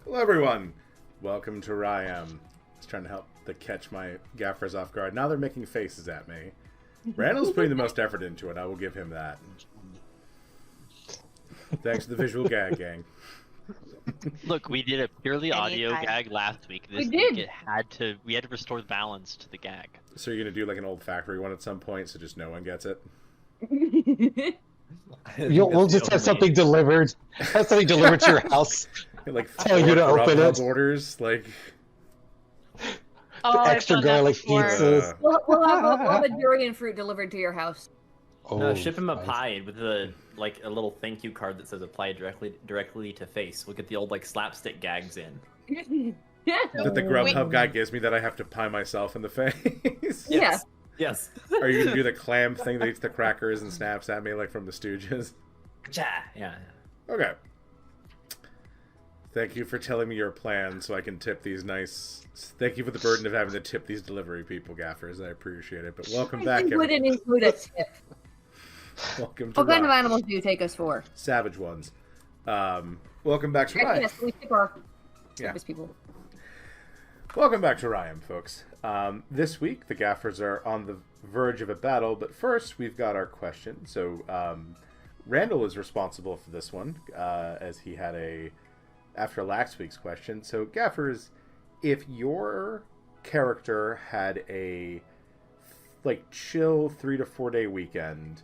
Hello, everyone. Welcome to Ryam. I was trying to help to catch my gaffers off guard. Now they're making faces at me. Randall's putting the most effort into it. I will give him that. Thanks to the visual gag gang. Look, we did a purely audio gag last week. This week we had to restore the balance to the gag. So you're gonna do like an old factory one at some point, so just no one gets it. We'll just have something delivered. Have something delivered to your house. Like tell you to open it. Orders like extra garlic pizzas. We'll have a durian fruit delivered to your house. Oh, no, ship him a pie with a little thank you card that says apply directly to face. We'll get the old slapstick gags in. That the Grubhub guy gives me that I have to pie myself in the face. Yes. Yes. Are you gonna do the clam thing that eats the crackers and snaps at me like from the Stooges? Yeah. Okay. Thank you for telling me your plan so I can tip these nice... Thank you for the burden of having to tip these delivery people, gaffers. I appreciate it. But welcome back, everyone. Wouldn't include a tip. Welcome to What kind of animals do you take us for? Savage ones. Welcome back to Ryan. Yes, we tip our service people. Welcome back to Ryan, folks. This week, the gaffers are on the verge of a battle, but first, we've got our question. So, Randall is responsible for this one, as he had after last week's question. So, gaffers, if your character had a chill 3 to 4 day weekend,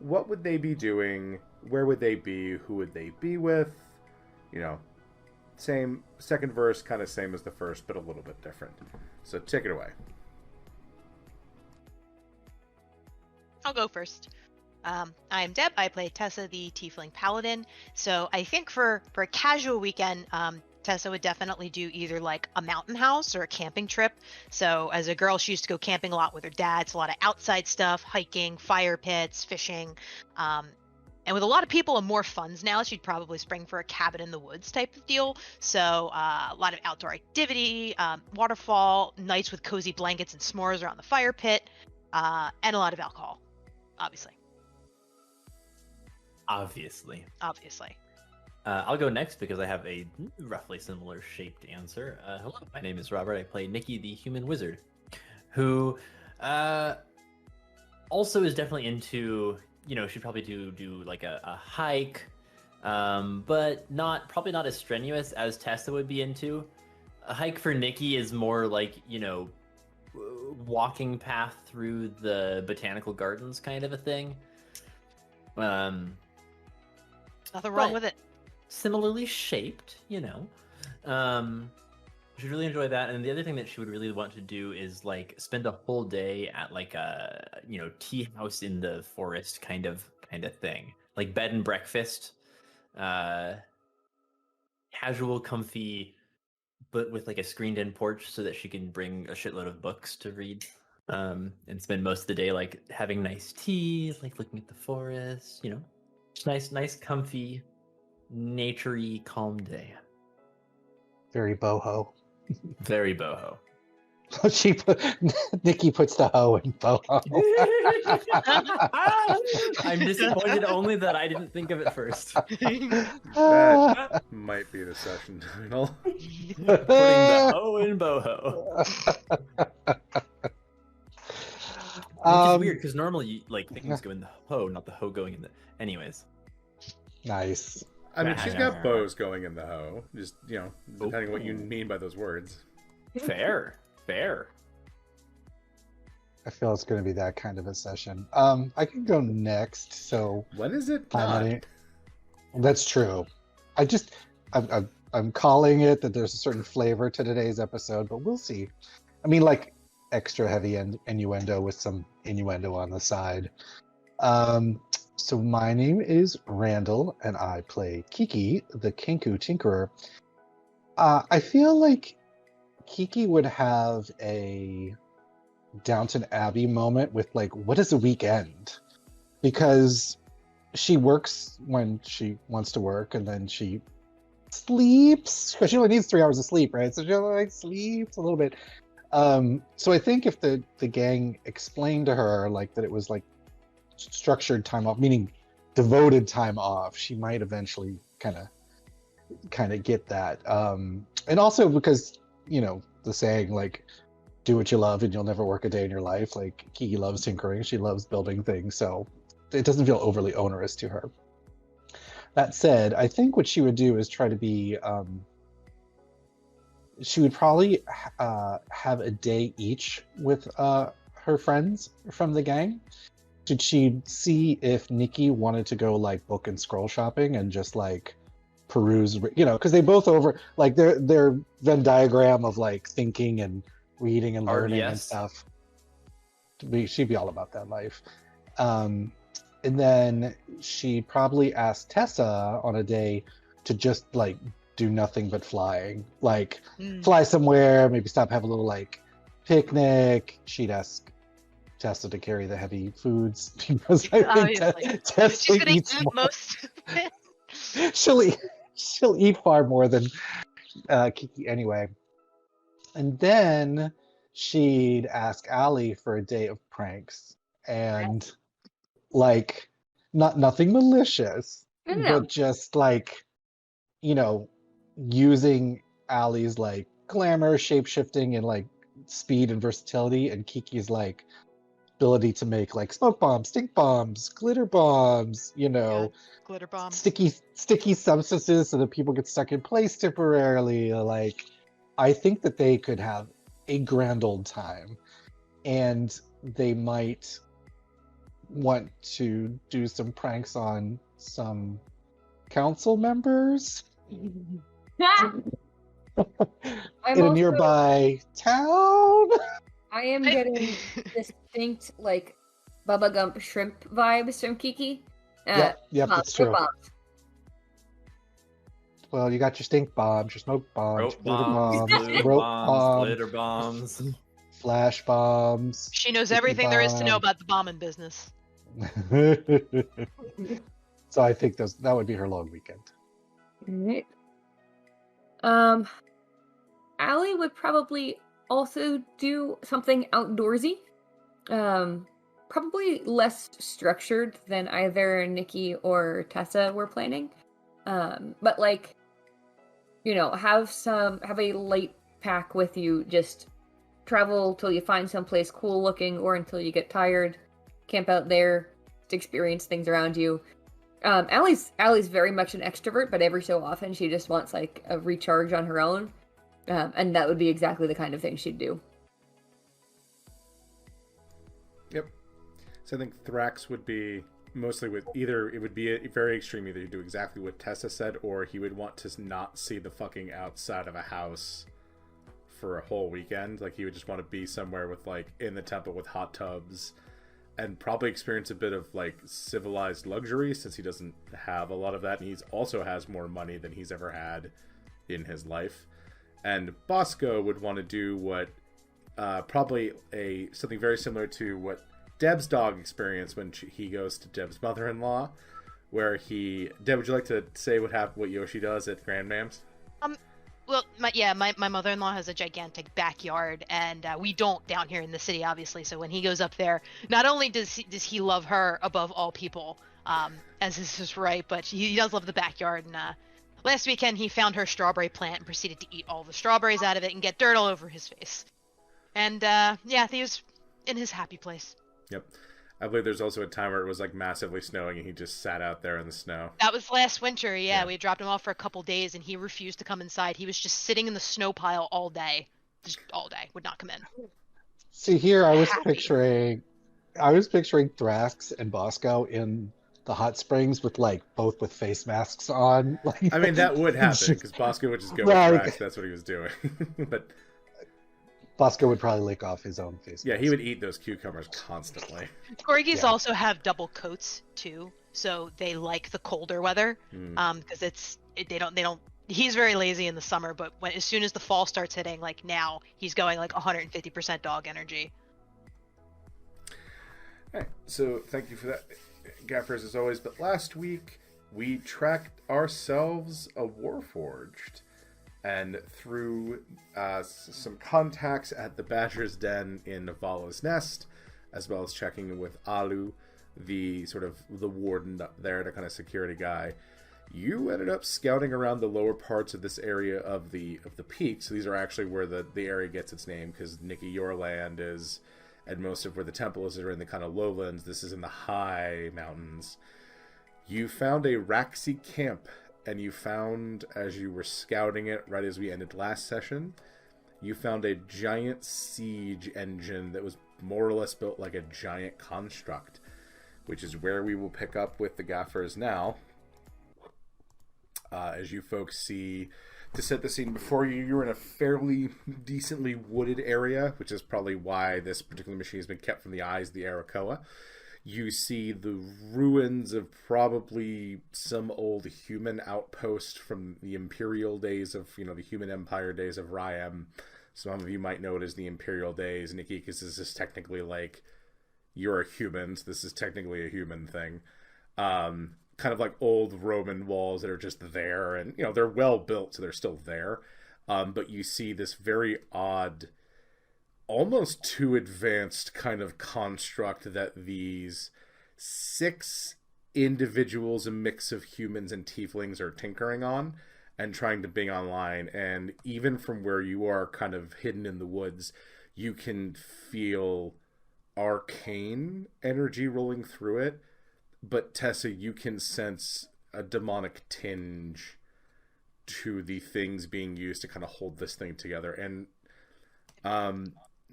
what would they be doing? Where would they be? Who would they be with? Same second verse, kind of same as the first, but a little bit different. So take it away. I'll go first. I'm Deb. I play Tessa, the Tiefling Paladin. So I think for a casual weekend, Tessa would definitely do either a mountain house or a camping trip. So as a girl, she used to go camping a lot with her dad. It's a lot of outside stuff, hiking, fire pits, fishing. And with a lot of people and more funds now, she'd probably spring for a cabin in the woods type of deal. So a lot of outdoor activity, waterfall, nights with cozy blankets and s'mores around the fire pit, and a lot of alcohol, obviously. Obviously. I'll go next because I have a roughly similar shaped answer. Hello, my name is Robert. I play Nikki, the human wizard, who also is definitely into, she'd probably do a hike, but probably not as strenuous as Tessa would be into. A hike for Nikki is more walking path through the botanical gardens kind of a thing. Nothing wrong with it. Similarly shaped, She'd really enjoy that. And the other thing that she would really want to do is spend a whole day at a tea house in the forest kind of thing, like bed and breakfast, casual, comfy, but with a screened in porch so that she can bring a shitload of books to read, and spend most of the day having nice tea, looking at the forest, just nice comfy, naturey, calm day. Very boho. Very boho. Nikki puts the hoe in boho. I'm disappointed only that I didn't think of it first. That might be the session title. Putting the hoe in boho. Which is weird because normally things go in the hoe, not the hoe going in the. Anyways. Nice. I mean, she's got bows going in the hoe. Just, depending on what you mean by those words. Fair. I feel it's going to be that kind of a session. I can go next. So when is it not? That's true. I'm calling it that there's a certain flavor to today's episode, but we'll see. I mean, extra heavy innuendo with some innuendo on the side. So my name is Randall, and I play Kiki, the Kenku Tinkerer. I feel like Kiki would have a Downton Abbey moment with what is a weekend? Because she works when she wants to work, and then she sleeps because she only needs 3 hours of sleep, right? So she sleeps a little bit. So I think if the gang explained to her that it was structured time off, meaning devoted time off, she might eventually kind of kind of get that. And also because, the saying, like, do what you love and you'll never work a day in your life. Like, Kiki loves tinkering. She loves building things. So it doesn't feel overly onerous to her. That said, I think what she would do is try to be... she would probably have a day each with her friends from the gang. Did she see if Nikki wanted to go like book and scroll shopping and just like peruse, because they both like their Venn diagram of like thinking and reading and learning and stuff. She'd be all about that life. And then she probably asked Tessa on a day to just like do nothing but flying, like fly somewhere, maybe stop, have a little like picnic. She'd ask Tessa to carry the heavy foods because I think Tessa eats more. Most of it. She'll eat far more than Kiki anyway. And then she'd ask Allie for a day of pranks and like nothing malicious, but just like using Allie's like glamour, shape-shifting, and like speed and versatility, and Kiki's like ability to make like smoke bombs, stink bombs, glitter bombs, glitter bombs, sticky substances so that people get stuck in place temporarily. Like, I think that they could have a grand old time, and they might want to do some pranks on some council members in a nearby town. I am getting distinct, like, Bubba Gump shrimp vibes from Kiki. Yep, that's true. Bombs. Well, you got your stink bombs, your smoke bombs, rope bombs, glitter bombs, flash bombs. She knows everything there is to know about the bombing business. So I think that would be her long weekend. All right. Allie would probably also do something outdoorsy. Probably less structured than either Nikki or Tessa were planning. But like, have a light pack with you. Just travel till you find someplace cool looking, or until you get tired. Camp out there to experience things around you. Allie's very much an extrovert, but every so often she just wants like a recharge on her own. And that would be exactly the kind of thing she'd do. Yep. So I think Thrax would be mostly with either, it would be a very extreme, either you do exactly what Tessa said, or he would want to not see the fucking outside of a house for a whole weekend. Like, he would just want to be somewhere with like in the temple with hot tubs, and probably experience a bit of like civilized luxury, since he doesn't have a lot of that, and he also has more money than he's ever had in his life. And Bosco would want to do what probably something very similar to what Deb's dog experienced when he goes to Deb's mother-in-law, where Deb, would you like to say what Yoshi does at Grandmam's? Well, my mother-in-law has a gigantic backyard, and we don't down here in the city, obviously. So when he goes up there, not only does he love her above all people, as is his right, but he does love the backyard. And last weekend he found her strawberry plant and proceeded to eat all the strawberries out of it and get dirt all over his face. And he was in his happy place. Yep. I believe there's also a time where it was like massively snowing and he just sat out there in the snow. That was last winter, yeah. We dropped him off for a couple days and he refused to come inside. He was just sitting in the snow pile all day. Just all day. Would not come in. See, here I was picturing Thrax and Bosco in the hot springs with both with face masks on. I mean, that would happen because Bosco would just go with Thrax. That's what he was doing. But Bosco would probably lick off his own face. Yeah, he would eat those cucumbers constantly. Corgis also have double coats too, so they like the colder weather. Because they don't. He's very lazy in the summer, but as soon as the fall starts hitting, like now, he's going like 150% dog energy. All right, so thank you for that, Gaffers, as always. But last week we tracked ourselves a Warforged. And through some contacts at the Badger's Den in Navala's Nest, as well as checking with Alu, the warden there, the kind of security guy, You ended up scouting around the lower parts of this area of the peak. So these are actually where the area gets its name, because Nikki, your land is, and most of where the temple is are in the kind of lowlands. This is in the high mountains. You found a Raxi camp, and you found, as you were scouting it right as we ended last session, you found a giant siege engine that was more or less built like a giant construct, which is where we will pick up with the Gaffers now. As you folks see, to set the scene before you, you're in a fairly decently wooded area, which is probably why this particular machine has been kept from the eyes of the Arakoa. You see the ruins of probably some old human outpost from the Imperial days of, the human empire days of Ryam. Some of you might know it as the Imperial days, Nikki, because this is technically like, you're a human, so this is technically a human thing. Kind of like old Roman walls that are just there, and they're well built, so they're still there. But you see this very odd, almost too advanced kind of construct that these 6 individuals, a mix of humans and tieflings, are tinkering on and trying to bring online. And even from where you are, kind of hidden in the woods, you can feel arcane energy rolling through it. But Tessa, you can sense a demonic tinge to the things being used to kind of hold this thing together. And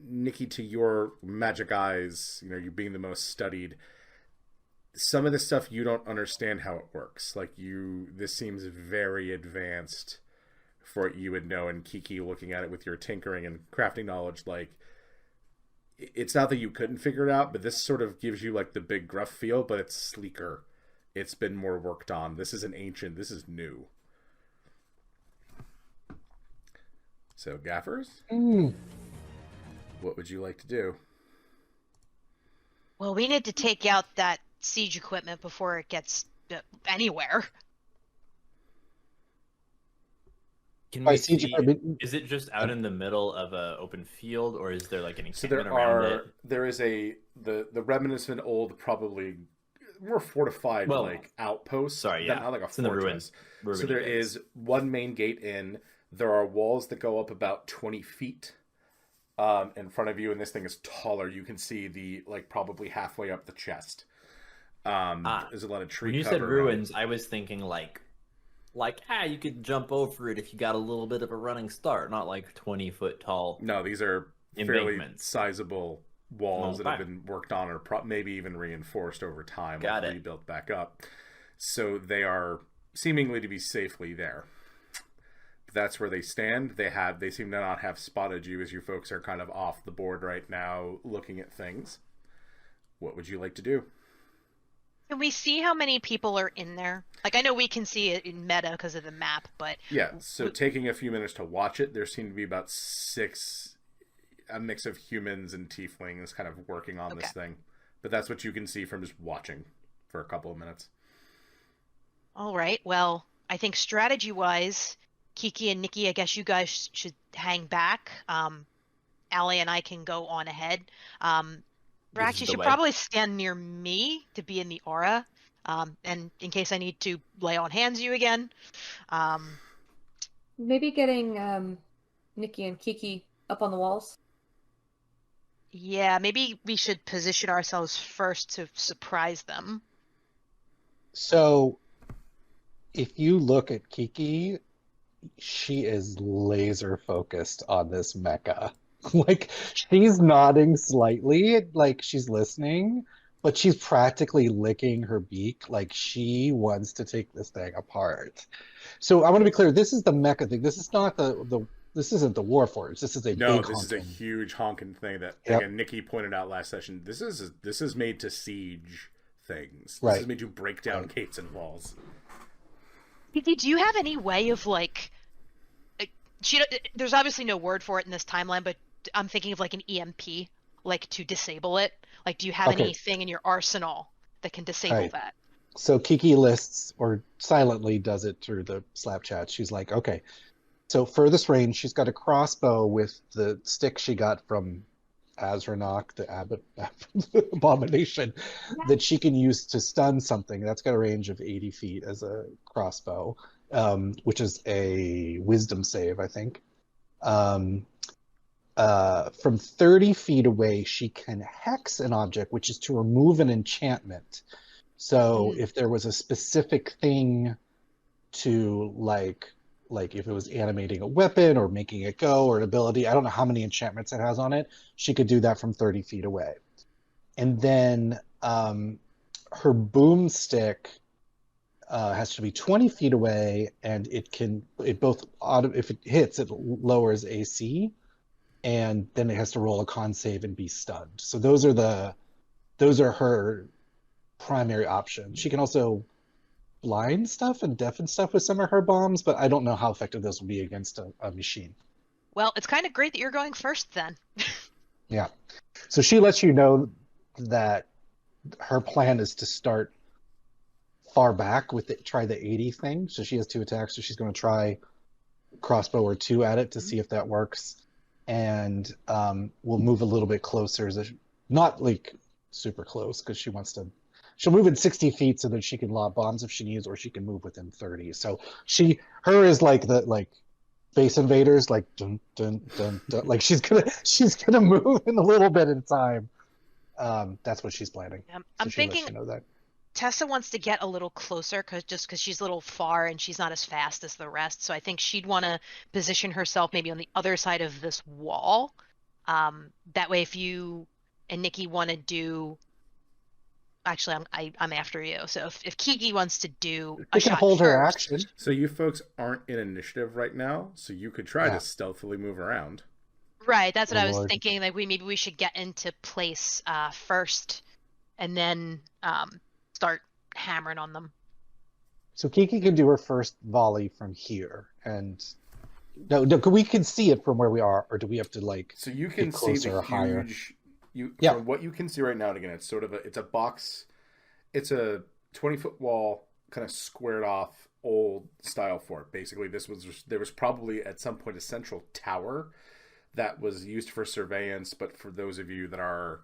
Nikki, to your magic eyes, you being the most studied, some of the stuff you don't understand how it works. Like this seems very advanced for what you would know. And Kiki, looking at it with your tinkering and crafting knowledge, like, it's not that you couldn't figure it out, but this sort of gives you like the big gruff feel, but it's sleeker. It's been more worked on. This is an ancient. This is new. So, Gaffers, what would you like to do? Well, we need to take out that siege equipment before it gets anywhere. Can we see, is it just out in the middle of an open field, or is there like any encampment around it? There is the remnants of an old, probably more fortified outpost. Sorry, yeah, not like a it's fortress. In the ruin. So there is one main gate in. There are walls that go up about 20 feet in front of you, and this thing is taller. You can see the probably halfway up the chest. There's a lot of tree. When you said ruins, I was thinking you could jump over it if you got a little bit of a running start, not 20-foot tall. No, these are fairly sizable walls that have been worked on or maybe even reinforced over time, rebuilt back up. So they are seemingly to be safely there. But that's where they stand. They seem to not have spotted you, as you folks are kind of off the board right now looking at things. What would you like to do? Can we see how many people are in there? I know we can see it in meta because of the map, but... Yeah, so taking a few minutes to watch it, there seem to be about 6, a mix of humans and tieflings kind of working on this thing. But that's what you can see from just watching for a couple of minutes. All right, well, I think strategy-wise, Kiki and Nikki, I guess you guys should hang back. Allie and I can go on ahead. Brax, you should probably stand near me to be in the aura, and in case I need to lay on hands you again. Maybe getting Nikki and Kiki up on the walls. Yeah, maybe we should position ourselves first to surprise them. So, if you look at Kiki, she is laser focused on this mecha. She's nodding slightly, she's listening, but she's practically licking her beak, she wants to take this thing apart. So I want to be clear, this is the mecha thing. This is not this isn't the Warforged. This is a this is a huge honking thing that again, Nikki pointed out last session. This is made to siege things. This is made to break down gates and walls. Kiki, do you have any way of there's obviously no word for it in this timeline, but I'm thinking of an EMP, to disable it. Do you have anything in your arsenal that can disable that? So Kiki lists, or silently does it through the Slap chat. She's like, okay, so furthest range, she's got a crossbow with the stick she got from Azranok, the abomination, that she can use to stun something. That's got a range of 80 feet as a crossbow, which is a wisdom save, I think. From 30 feet away, she can hex an object, which is to remove an enchantment. So if there was a specific thing to like if it was animating a weapon or making it go or an ability, I don't know how many enchantments it has on it, she could do that from 30 feet away. And then her boomstick has to be 20 feet away, and if it hits, it lowers AC, and then it has to roll a con save and be stunned. So those are her primary options. She can also blind stuff and deafen stuff with some of her bombs, but I don't know how effective those will be against a machine. Well, it's kind of great that you're going first then. Yeah. So she lets you know that her plan is to start far back with it, try the 80 thing. So she has 2 attacks, so she's going to try crossbow or 2 at it to see if that works. And we'll move a little bit closer, not like super close, because she'll move in 60 feet so that she can lob bombs if she needs, or she can move within 30. So her is like the Space Invaders, like dun dun dun dun. Like she's gonna move in a little bit in time. That's what she's planning. I'm thinking that. Tessa wants to get a little closer because she's a little far and she's not as fast as the rest. So I think she'd want to position herself maybe on the other side of this wall. That way, if you and Nikki want to do, actually, I'm after you. So if Kiki wants to do a shot hold her first, action. So you folks aren't in initiative right now, so you could try to stealthily move around. Right, that's what I was thinking. Like maybe we should get into place first, and then start hammering on them. So Kiki can do her first volley from here, and no, we can see it from where we are, or do we have to like? So you can see the huge. From what you can see right now, and again, it's sort of it's a box. It's a 20-foot wall, kind of squared off, old style fort. Basically, there was probably at some point a central tower that was used for surveillance, but for those of you that are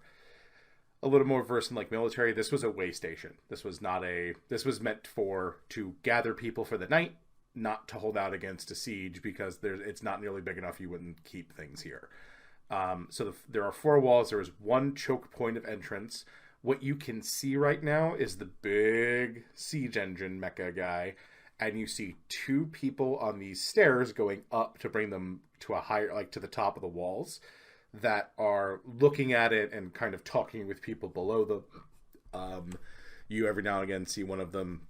a little more versed in like military, this was a way station. This was meant to gather people for the night, not to hold out against a siege, because it's not nearly big enough. You wouldn't keep things here. So there are 4 walls. There is 1 choke point of entrance. What you can see right now is the big siege engine mecha guy, and you see 2 people on these stairs going up to bring them to a higher, like to the top of the walls, that are looking at it and kind of talking with people below them. You every now and again see one of them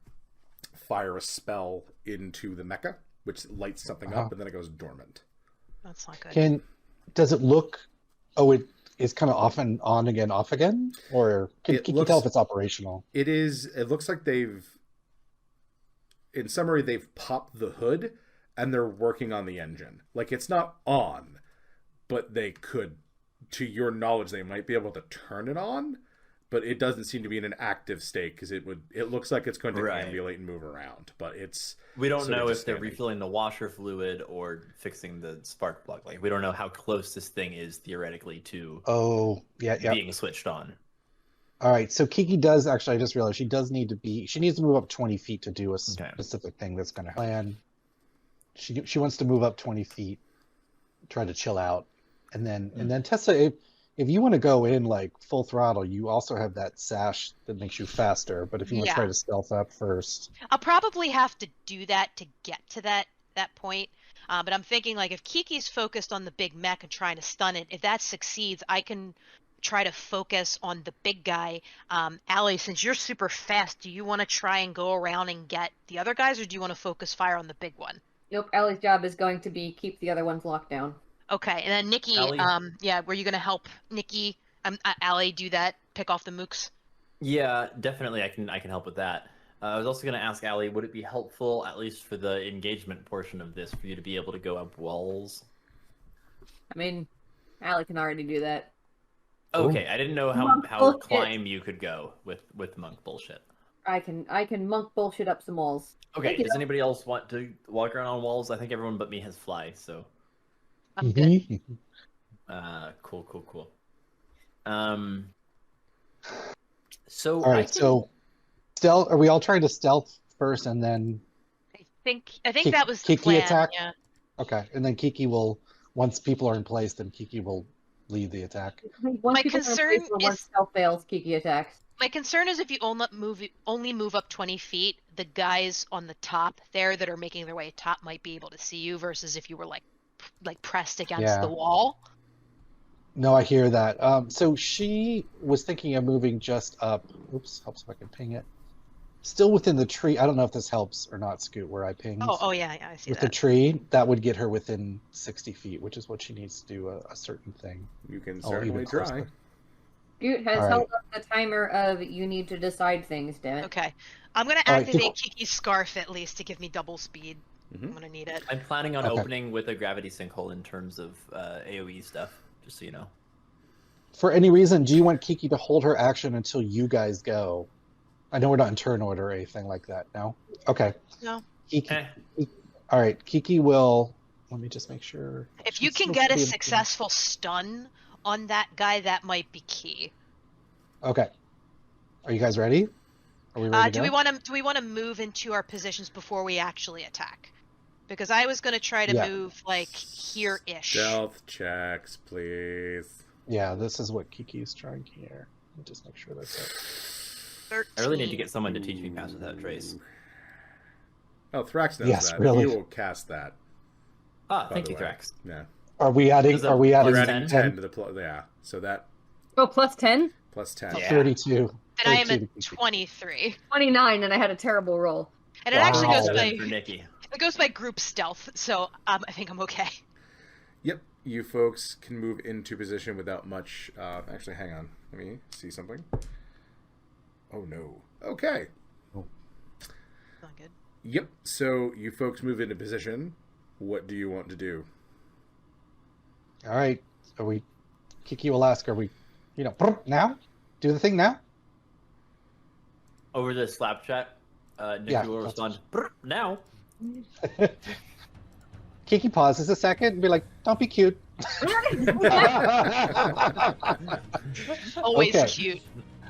fire a spell into the mecha, which lights something up, and then it goes dormant. That's not good. Does it look? Oh, it is kind of off and on again, off again, or can you tell if it's operational? It is. It looks like in summary, they've popped the hood and they're working on the engine. Like it's not on, but they could, to your knowledge, they might be able to turn it on, but it doesn't seem to be in an active state because it looks like it's going to ambulate and move around, but we don't know if they're refilling the washer fluid or fixing the spark plug. Like we don't know how close this thing is theoretically to being switched on. All right, so Kiki does actually. I just realized she needs to move up 20 feet to do a specific thing that's going to plan. She wants to move up 20 feet, try to chill out, and then Tessa, if you want to go in like full throttle, you also have that sash that makes you faster. But if you want to try to stealth up first, I'll probably have to do that to get to that point. But I'm thinking like if Kiki's focused on the big mech and trying to stun it, if that succeeds, I can try to focus on the big guy. Allie, since you're super fast, do you want to try and go around and get the other guys, or do you want to focus fire on the big one? Nope, Allie's job is going to be keep the other ones locked down. Okay, and then Nikki, were you going to help Nikki, Allie, do that, pick off the mooks? Yeah, definitely I can help with that. I was also going to ask Allie, would it be helpful, at least for the engagement portion of this, for you to be able to go up walls? I mean, Allie can already do that. Okay, I didn't know how climb you could go with monk bullshit. I can monk bullshit up some walls. Okay, does anybody else want to walk around on walls? I think everyone but me has fly, so... I'm good. Cool. So All right, so stealth. Are we all trying to stealth first, and then I think that was the Kiki plan. attack? Yeah. Okay, and then Kiki will, once people are in place, then Kiki will lead the attack. Once My people are in concern place or once is- stealth fails, Kiki attacks. My concern is if you only move up 20 feet, the guys on the top there that are making their way top might be able to see you versus if you were like pressed against the wall. No, I hear that. So she was thinking of moving just up. Oops, helps if I can ping it. Still within the tree. I don't know if this helps or not, Scoot, where I pinged. Oh yeah, I see with that. the tree, that would get her within 60 feet, which is what she needs to do a certain thing. You can Oh, certainly even try. closer. Scoot has All held up the timer of you need to decide things, damn it. Okay, I'm gonna All right, activate Kiki's scarf at least to give me double speed. Mhm. I'm gonna need it. I'm planning on Okay. opening with a gravity sinkhole in terms of AoE stuff, just so you know. For any reason, do you want Kiki to hold her action until you guys go? I know we're not in turn order or anything like that. No? Okay. No. Kiki. Eh. All right. Kiki will. Let me just make sure. If you She's can supposed get to a be in- successful stun on that guy, that might be key. Okay. Are you guys ready? Are we ready to Do go? we want to move into our positions before we actually attack? Because I was gonna try to Yeah. move like here-ish. Stealth checks, please. Yeah, this is what Kiki's trying here. Let me just make sure that's it. 13. I really need to get someone to teach me Pass Without Trace. Oh, Thrax knows Yes, that. really. He will cast that. Ah, by thank the you, way. Thrax. Yeah. Are we adding? Is that- Are we adding? You're Plus adding 10 to the plus. Yeah. So that Oh, plus 10? plus 10. Yeah. 32. And I am 32 at to Kiki. 23. 29, and I had a terrible roll. And it actually Wow. goes by 7 for Nikki. it goes by group stealth, so I think I'm okay. Yep. You folks can move into position without much. Actually, hang on. Let me see something. Oh, no. Okay. Not good. Yep. So you folks move into position. What do you want to do? All right. Are we? Kiki will ask. Are we? Now? Do the thing now? Over the slap chat, Nikki Yeah, will that's- respond, "Brr, now." Kiki pauses a second and be like, "Don't be cute." Always Okay. cute.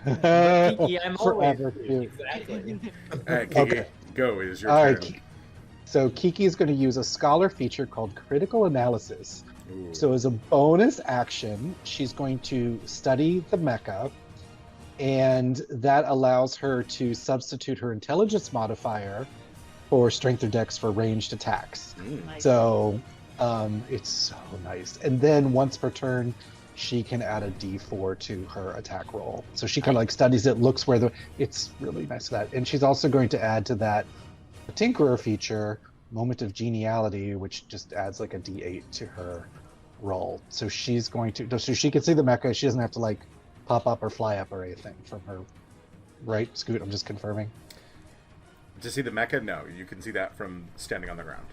Kiki, I'm always Forever cute. cute. Exactly. All right, Kiki, Okay. go. It is your All turn. right. So Kiki is going to use a scholar feature called critical analysis. Ooh. So as a bonus action, she's going to study the mecha, and that allows her to substitute her intelligence modifier for strength or dex for ranged attacks. Mm. So it's so nice. And then once per turn, she can add a d4 to her attack roll. So she kind of like studies it, looks where it's really nice for that. And she's also going to add to that a Tinkerer feature, Moment of Geniality, which just adds like a d8 to her roll. So she's going to, so she can see the mecha. She doesn't have to like pop up or fly up or anything from her. Right, Scoot? I'm just confirming. To see the mecha? No, you can see that from standing on the ground.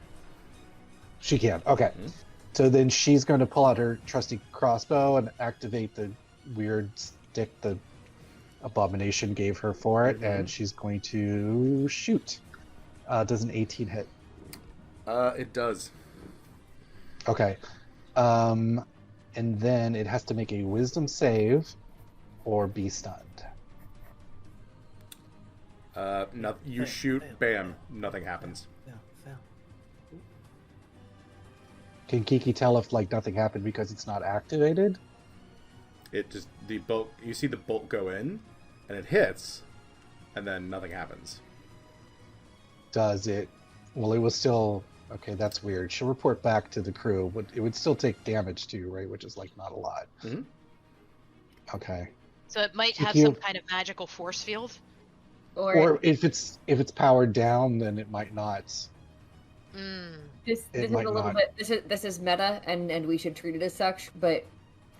She can. Okay. Mhm. So then she's going to pull out her trusty crossbow and activate the weird stick the Abomination gave her for it, Mhm. and she's going to shoot. Does an 18 hit? It does. Okay. And then it has to make a wisdom save or be stunned. No, you shoot, bam, nothing happens. Can Kiki tell if like nothing happened because it's not activated? It just, the bolt, you see the bolt go in, and it hits, and then nothing happens. Does it? Well, it was still okay. That's weird. She'll report back to the crew, but it would still take damage too, right? Which is like not a lot. Mhm. Okay. So it might have Kiki- some kind of magical force field. Or if it's powered down, then it might not. Mm. This It is a might little not. bit. This is meta, and we should treat it as such. But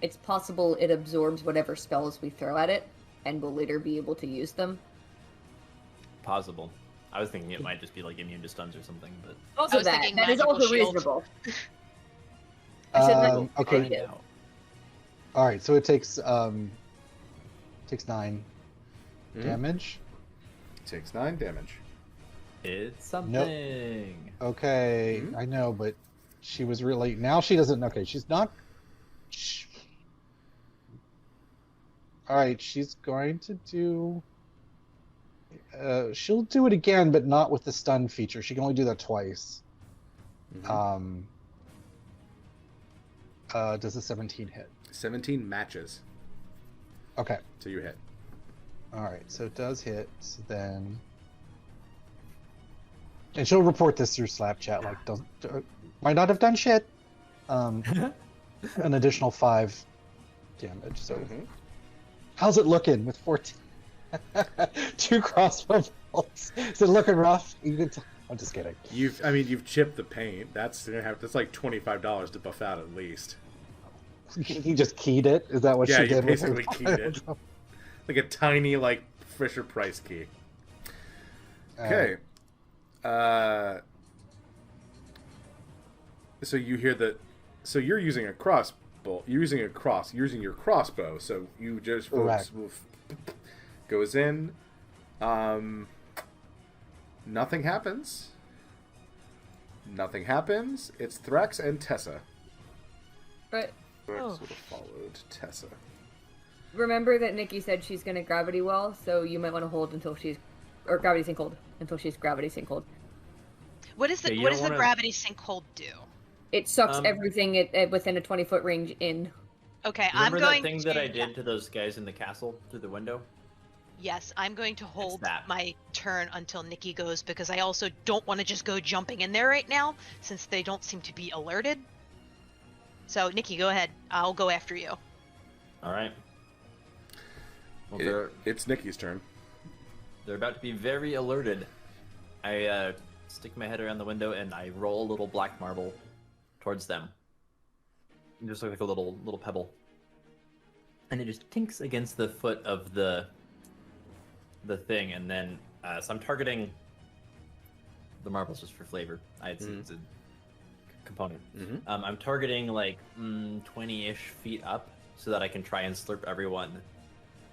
it's possible it absorbs whatever spells we throw at it, and will later be able to use them. Possible. I was thinking it might just be like immune to stuns or something, but Also, was that thinking that is magical also shield. reasonable. I said magical Okay. shield. Find out. All right. So it takes 9 Mhm. damage. Takes 9 damage. It's something. Okay, Mhm. I know, but she was really. Now she doesn't. Okay, she's not. All right, she's going to do. She'll do it again, but not with the stun feature. She can only do that twice. Mhm. Does the 17 hit? 17 matches. Okay. So you hit. All right, so it does hit. So then, and she'll report this through Slap Chat. Like, might not have done shit. An additional 5 damage. So, how's it looking with 14? 2 crossbow bolts. Is it looking rough? I'm just kidding. You've chipped the paint. That's like $25 to buff out at least. You just keyed it? Is that what she did? Yeah, you basically keyed it. Like a tiny, like, Fisher Price key. Okay. So you hear that. So you're using a crossbow. You're using your crossbow. So you just goes in. Nothing happens. Nothing happens. It's Threx and Tessa. But Threx would have followed Tessa. remember that Nikki said she's going to gravity well, so you might want to hold until she's... Or gravity sinkhole until she's gravity sinkhole. What does the gravity sinkhole do? It sucks everything within a 20-foot range in. Okay, Remember I'm going that thing that I did to those guys in the castle through the window? Yes, I'm going to hold my turn until Nikki goes, because I also don't want to just go jumping in there right now, since they don't seem to be alerted. So, Nikki, go ahead. I'll go after you. All right. Well, it's Nikki's turn. They're about to be very alerted. I stick my head around the window and I roll a little black marble towards them. It just looks like a little pebble. And it just tinks against the foot of the thing, and then so I'm targeting the marbles just for flavor. It's a component. I'm targeting like 20-ish feet up so that I can try and slurp everyone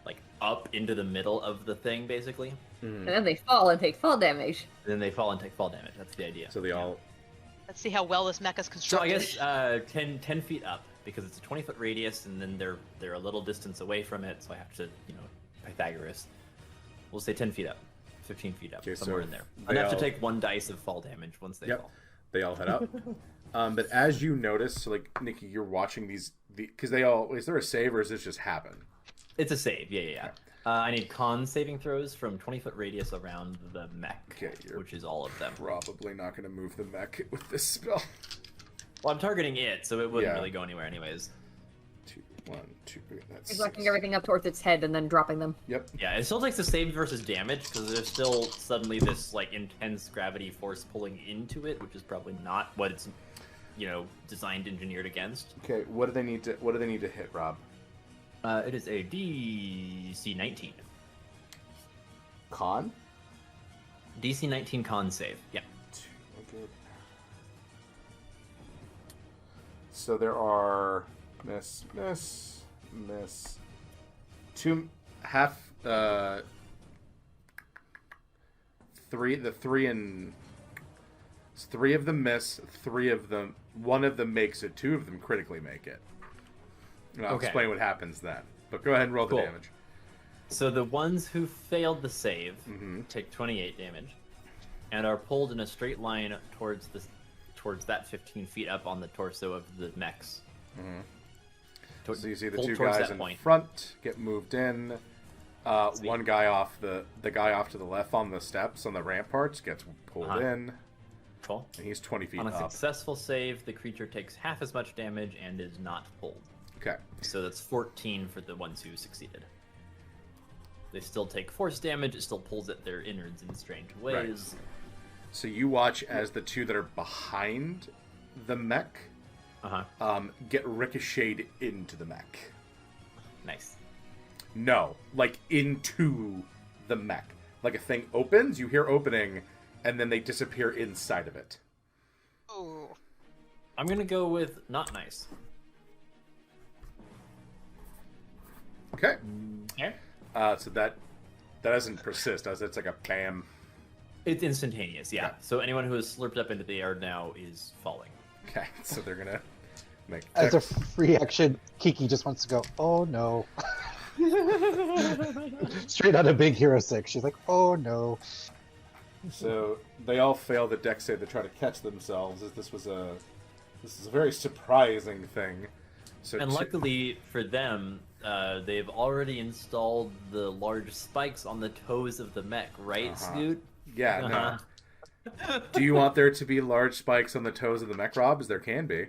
like up into the middle of the thing, basically. And then they fall and take fall damage. And then they fall and take fall damage. That's the idea. So they all... Let's see how well this mecha's So constructed. I guess 10 feet up, because it's a 20-foot radius, and then they're a little distance away from it, so I have to, Pythagoras. We'll say 10 feet up, 15 feet up, somewhere in there. I have to take 1 dice of fall damage once they fall. They all head up. But as you notice, so like, Nikki, you're watching these... Because they all... Is there a save, or does this just happen? It's a save, yeah. I need con saving throws from 20-foot radius around the mech, which is all of them. Probably not going to move the mech with this spell. Well, I'm targeting it, so it wouldn't really go anywhere anyways. 2, 1, 2, that's He's locking everything up towards its head and then dropping them. Yep. Yeah, it still takes a save versus damage, because there's still suddenly this, like, intense gravity force pulling into it, which is probably not what it's, designed, engineered against. Okay, what do they need to hit, Rob? It is a DC 19. Con? DC 19 con save, yeah. Okay. So there are miss, 2 half, 3 of them miss, 3 of them, 1 of them makes it, 2 of them critically make it. And I'll explain what happens then. But go ahead and roll the damage. So the ones who failed the save take 28 damage, and are pulled in a straight line towards that 15 feet up on the torso of the mechs. So you see the 2 guys in front get moved in. One guy off the guy off to the left on the steps on the ramparts gets pulled in. Cool. And he's 20 feet up. On up. a successful save, the creature takes half as much damage and is not pulled. Okay. So that's 14 for the ones who succeeded. They still take force damage. It still pulls at their innards in strange ways. Right. So you watch as the 2 that are behind the mech get ricocheted into the mech. Nice. No, like into the mech. Like a thing opens, you hear opening, and then they disappear inside of it. Oh. I'm gonna go with not nice. Okay. So that doesn't persist, does it? It's like a bam. It's instantaneous, yeah. So anyone who is slurped up into the air now is falling. Okay, so they're gonna make... As a free action, Kiki just wants to go, oh no. Straight out of Big Hero 6. She's like, oh no. So they all fail the dex save to try to catch themselves, as this is a very surprising thing. So And luckily for them, they've already installed the large spikes on the toes of the mech, right, Scoot? Yeah, no. Do you want there to be large spikes on the toes of the mech, Rob? As there can be.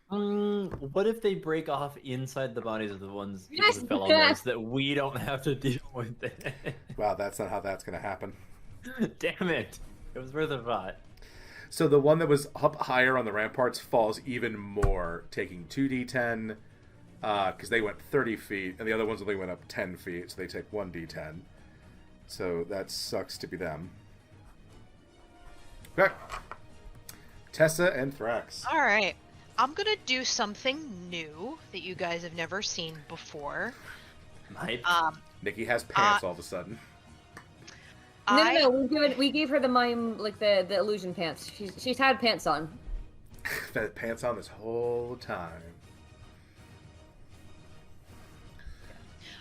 What if they break off inside the bodies of the ones who fell on those, so that we don't have to deal with it? Wow, that's not how that's going to happen. Damn it. It was worth a thought. So the one that was up higher on the ramparts falls even more, taking 2d10, because they went 30 feet, and the other ones only went up 10 feet, so they take 1d10. So that sucks to be them. Okay. Tessa and Thrax. All right. I'm going to do something new that you guys have never seen before. Nikki has pants all of a sudden. No, we gave her the mime, like the illusion pants. She's had pants on. Had pants on this whole time.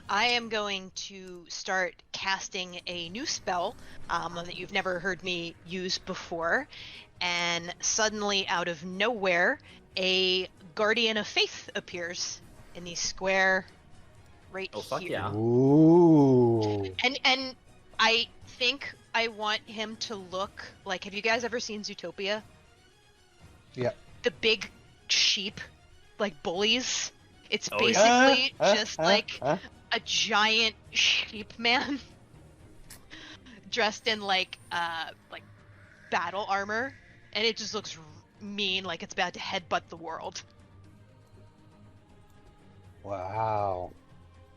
I am going to start casting a new spell that you've never heard me use before, and suddenly, out of nowhere, a Guardian of Faith appears in the square right here. Fuck yeah. Ooh. And I think I want him to look like, have you guys ever seen Zootopia? Yeah. The big sheep, like bullies. It's basically just like a giant sheep man dressed in like battle armor, and it just looks mean, like it's about to headbutt the world. Wow.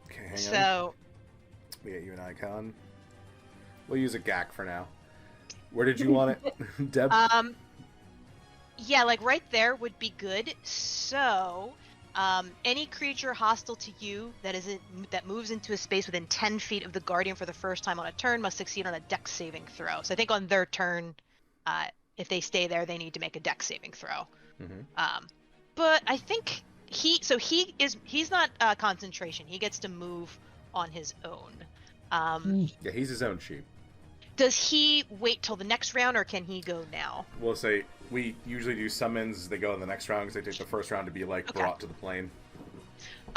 Okay, hang on. So We get you an icon. We'll use a GAC for now. Where did you want it, Deb? yeah, like right there would be good. So, any creature hostile to you that moves into a space within 10 feet of the Guardian for the first time on a turn must succeed on a Dex saving throw. So I think on their turn, if they stay there, they need to make a Dex saving throw. Mm-hmm. But I think he's not concentration. He gets to move on his own. Yeah, he's his own sheep. Does he wait till the next round, or can he go now? We'll say we usually do summons. They go in the next round because they take the first round to be brought to the plane.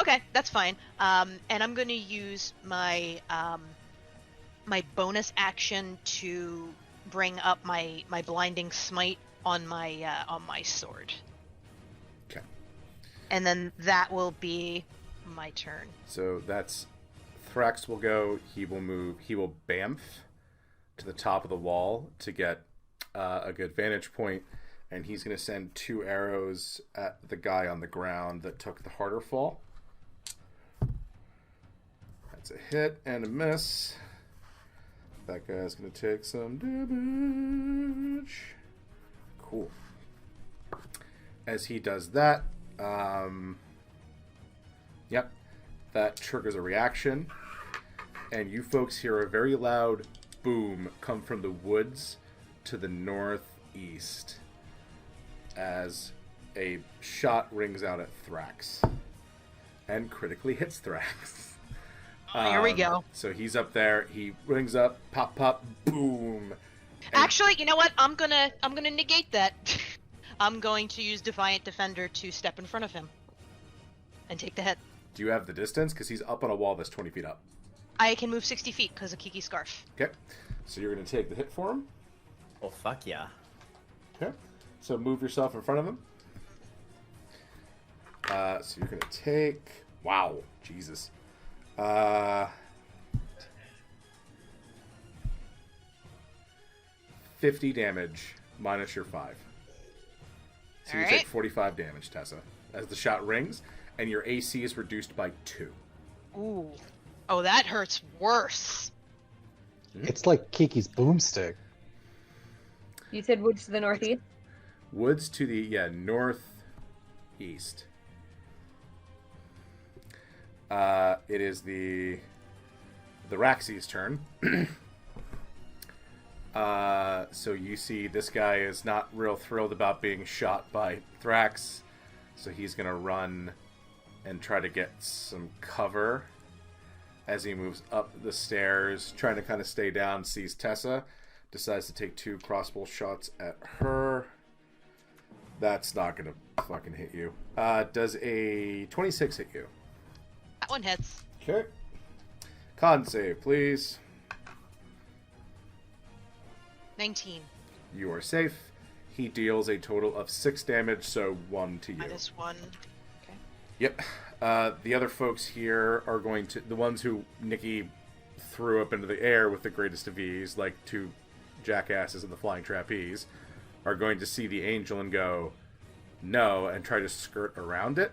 Okay, that's fine. And I'm going to use my my bonus action to bring up my blinding smite on my sword. Okay. And then that will be my turn. So that's Thrax will go. He will move. He will bamf to the top of the wall to get a good vantage point, and he's going to send 2 arrows at the guy on the ground that took the harder fall. That's a hit and a miss. That guy's going to take some damage. Cool. As he does that, yep, that triggers a reaction, and you folks hear a very loud boom come from the woods to the northeast as a shot rings out at Thrax and critically hits Thrax. Here we go. So he's up there. He rings up, pop, pop, boom. Actually, you know what? I'm gonna negate that. I'm going to use Defiant Defender to step in front of him and take the hit. Do you have the distance? Because he's up on a wall that's 20 feet up. I can move 60 feet because of Kiki's Scarf. Okay. So you're going to take the hit for him. Oh, fuck yeah. Okay. So move yourself in front of him. So you're going to take... Wow. Jesus. 50 damage minus your 5. So you take 45 damage, Tessa, as the shot rings, and your AC is reduced by 2. Ooh. Oh, that hurts worse. It's like Kiki's boomstick. You said woods to the northeast? Woods to the, northeast. It is the Raxi's turn. So you see this guy is not real thrilled about being shot by Thrax, so he's going to run and try to get some cover. as he moves up the stairs, trying to kind of stay down, sees Tessa, decides to take 2 crossbow shots at her. That's not going to fucking hit you. Does a 26 hit you? That one hits. Okay. Con save, please. 19. You are safe. He deals a total of 6 damage, so 1 to you. -1. Okay. Yep. The other folks here are going to... The ones who Nikki threw up into the air with the greatest of ease, like 2 jackasses in the flying trapeze, are going to see the angel and go, no, and try to skirt around it.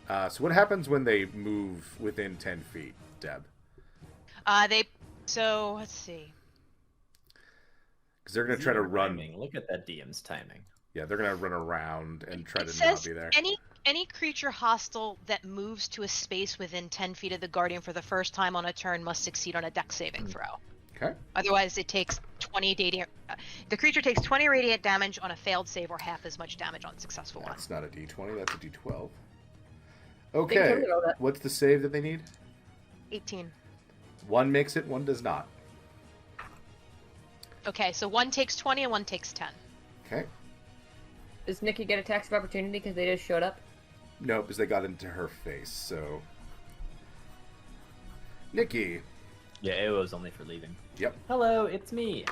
So what happens when they move within 10 feet, Deb? So, let's see. Because they're going to try to run... Timing. Look at that DM's timing. Yeah, they're going to run around and try It to says not be there. Any creature hostile that moves to a space within 10 feet of the Guardian for the first time on a turn must succeed on a Dex saving throw. Okay. Otherwise, it takes 20 radiant... the creature takes 20 radiant damage on a failed save or half as much damage on a successful one. That's not a d20, that's a d12. Okay, what's the save that they need? 18. 1 makes it, 1 does not. Okay, so 1 takes 20 and 1 takes 10. Okay. Does Nikki get attacks of opportunity because they just showed up? No, because they got into her face, so... Nikki. Yeah, it was only for leaving. Yep. Hello, it's me.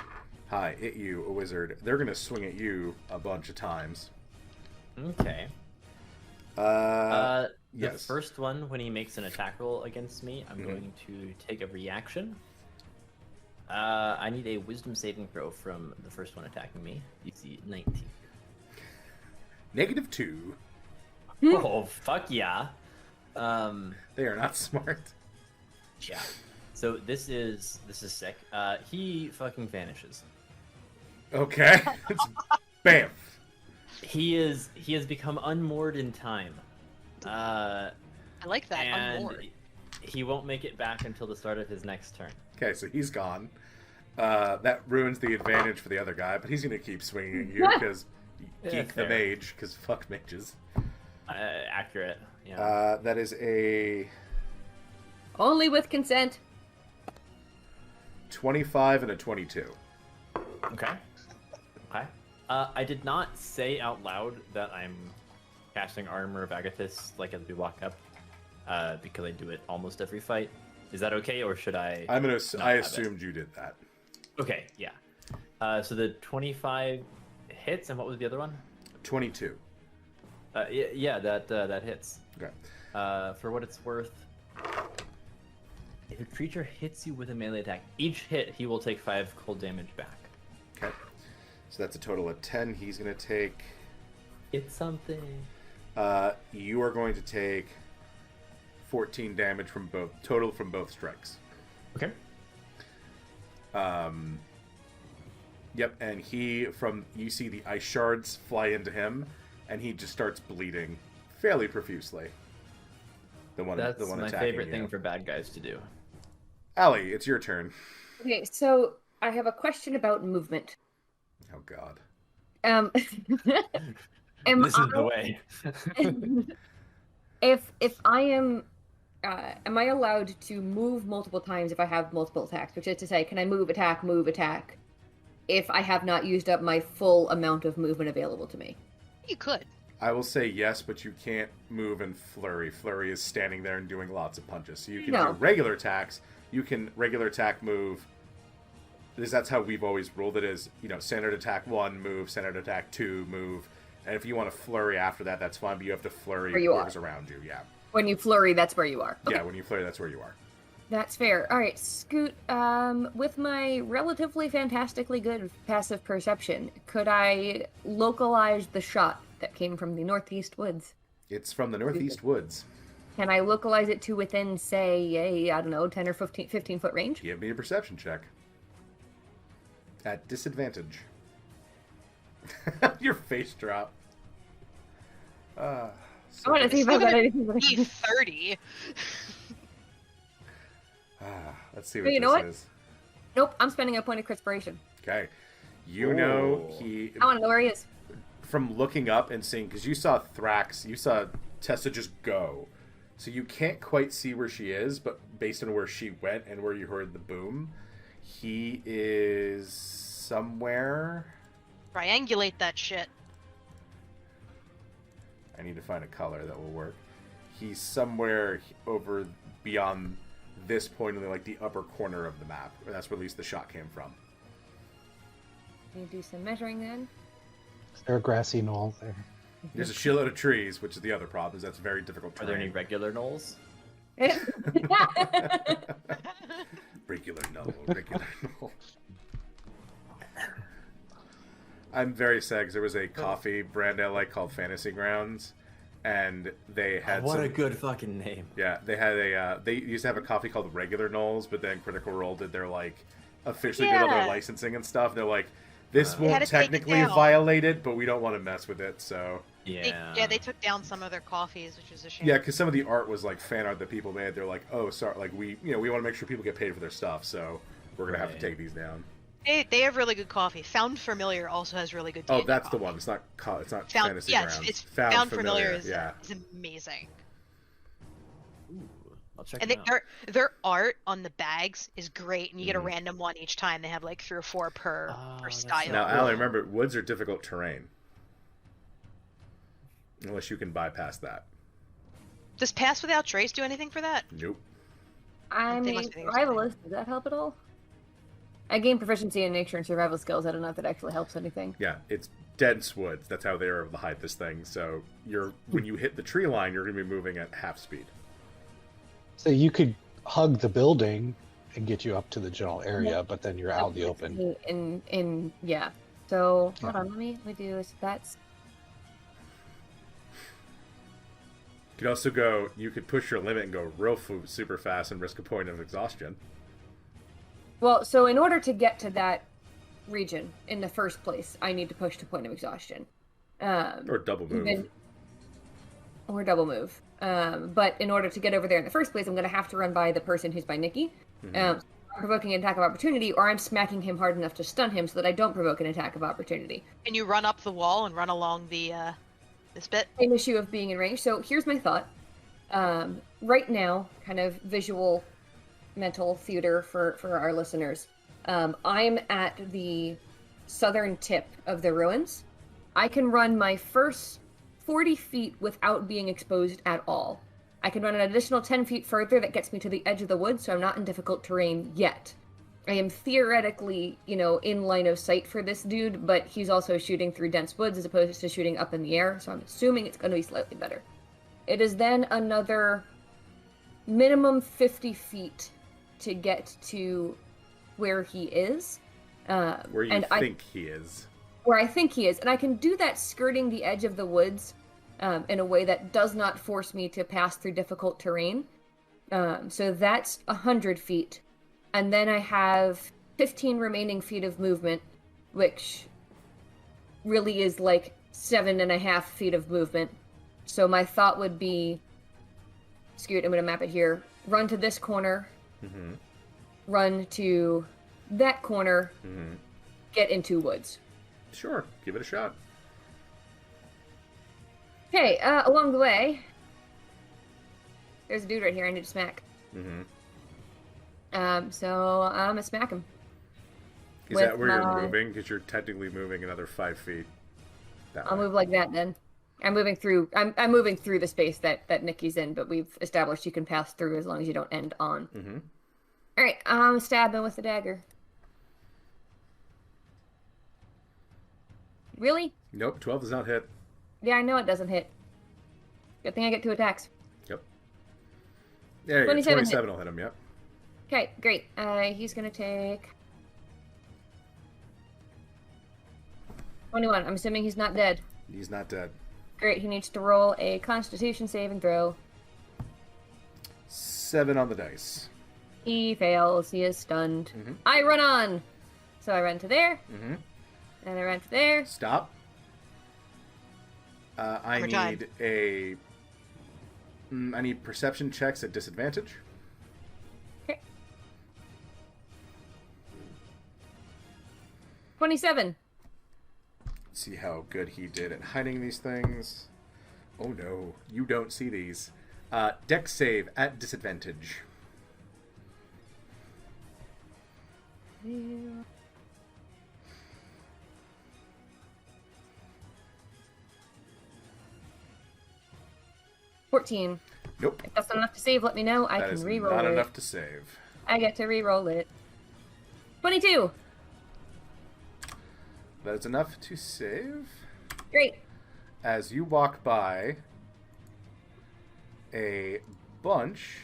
Hi, it you, a wizard. They're going to swing at you a bunch of times. Okay. Yes. The first one, when he makes an attack roll against me, I'm going to take a reaction. I need a wisdom saving throw from the first one attacking me. DC 19. -2. Oh, fuck yeah. They are not smart. Yeah. So this is sick. He fucking vanishes. Okay. Bam. He has become unmoored in time. I like that, and unmoored. He won't make it back until the start of his next turn. Okay, so he's gone. That ruins the advantage for the other guy, but he's going to keep swinging at you because geek the mage, because fuck mages. Accurate. Yeah. That is a... Only with consent. 25 and a 22. Okay. I did not say out loud that I'm casting Armor of Agathis like as we walk up, because I do it almost every fight. Is that okay, or should I? I assumed you did that. Okay, yeah. So the 25 hits, and what was the other one? 22. Yeah, that hits. Okay. For what it's worth, if a creature hits you with a melee attack, each hit he will take 5 cold damage back. Okay. So that's a total of 10. He's going to take... It's something. You are going to take 14 damage from both strikes. Okay. Yep, and you see the ice shards fly into him, and he just starts bleeding fairly profusely. That's my favorite you. thing for bad guys to do. Allie, it's your turn. Okay, so I have a question about movement. Oh God. This is the way. if I am I allowed to move multiple times if I have multiple attacks? Which is to say, can I move, attack, if I have not used up my full amount of movement available to me? You could. I will say yes, but you can't move and flurry. Flurry is standing there and doing lots of punches. So you can do regular attacks. You can regular attack, move. Because that's how we've always ruled it is, standard attack 1, move, standard attack 2, move. And if you want to flurry after that, that's fine, but you have to flurry whoever's around you, yeah. When you flurry, that's where you are. Okay. Yeah, when you flurry, that's where you are. That's fair. All right, Scoot, with my relatively fantastically good passive perception, could I localize the shot that came from the northeast woods? It's from the northeast woods. Can I localize it to within, say, 10 or 15 foot range? Give me a perception check. At disadvantage. Your face drop. I want to see if I got anything. 30. Let's see what this is. Nope, I'm spending a point of Crispiration. Okay. I want to know where he is. From looking up and seeing, because you saw Thrax, you saw Tessa just go. So you can't quite see where she is, but based on where she went and where you heard the boom, he is somewhere. Triangulate that shit. I need to find a color that will work. He's somewhere over beyond this point in like the upper corner of the map. That's where at least the shot came from. Can you do some measuring then? Is there a grassy knoll there? There's a shitload of trees, which is the other problem, is that's very difficult Are terrain. there any regular knolls? Regular knoll. I'm very sad because there was a coffee brand I like called Fantasy Grounds, and they had what a good fucking name. Yeah, they had they used to have a coffee called Regular Knolls, but then Critical Role did their like officially did all their licensing and stuff. They're like, this won't technically violate it, but we don't want to mess with it, so. They took down some of their coffees, which is a shame. Yeah, because some of the art was like fan art that people made. They're like, oh, sorry, like we want to make sure people get paid for their stuff, so we're gonna have to take these down. They have really good coffee. Found Familiar also has really good. Oh, that's coffee. the one. It's not Fantasy yeah, Grounds. it's Found Familiar is amazing. Ooh, I'll check and it out. their art on the bags is great, and you get a random one each time. They have like 3 or 4 per style. Now, Allie, remember, woods are difficult terrain. Unless you can bypass that. Does Pass Without Trace do anything for that? Nope. I mean, survivalist, does that help at all? I gain proficiency in nature and survival skills. I don't know if that actually helps anything. Yeah, it's dense woods. That's how they were able to hide this thing. So when you hit the tree line, you're going to be moving at half speed. So you could hug the building and get you up to the general area, but then you're out in the open. So hold on, let me do. So that's. You could also go. You could push your limit and go real super fast and risk a point of exhaustion. Well, so in order to get to that region in the first place, I need to push to point of exhaustion. Or double move. But in order to get over there in the first place, I'm going to have to run by the person who's by Nikki. Provoking an attack of opportunity, or I'm smacking him hard enough to stun him so that I don't provoke an attack of opportunity. Can you run up the wall and run along the this bit? Same issue of being in range. So here's my thought. Right now, kind of visual mental theater for our listeners. I'm at the southern tip of the ruins. I can run my first 40 feet without being exposed at all. I can run an additional 10 feet further that gets me to the edge of the woods, so I'm not in difficult terrain yet. I am theoretically, in line of sight for this dude, but he's also shooting through dense woods as opposed to shooting up in the air, so I'm assuming it's going to be slightly better. It is then another minimum 50 feet to get to where he is. Where you think he is. Where I think he is. And I can do that skirting the edge of the woods in a way that does not force me to pass through difficult terrain. So that's 100 feet. And then I have 15 remaining feet of movement, which really is like 7.5 feet of movement. So my thought would be, I'm going to map it here, run to this corner, run to that corner, get into woods. Sure, give it a shot. Okay, along the way, there's a dude right here I need to smack. So I'm gonna smack him. Is that where you're moving? Because you're technically moving another 5 feet. I'll move like that then. I'm moving through the space that Nikki's in, but we've established you can pass through as long as you don't end on. All right, I'm stabbing with the dagger. Really? Nope, 12 does not hit. Yeah, I know it doesn't hit. Good thing I get 2 attacks. Yep. Yeah, 27 will hit him, yep. Okay, great. He's gonna take 21. I'm assuming he's not dead. He's not dead. Great, he needs to roll a Constitution saving throw. 7 on the dice. He fails. He is stunned. I run on. So I run to there. And I run to there. Stop. I need perception checks at disadvantage. Okay. 27. Let's see how good he did at hiding these things. Oh no, you don't see these. Dex save at disadvantage. Yeah. 14. Nope. If that's not enough to save, let me know. I That can is re-roll not it. enough to save. I get to re-roll it. 22. That is enough to save. Great. As you walk by a bunch,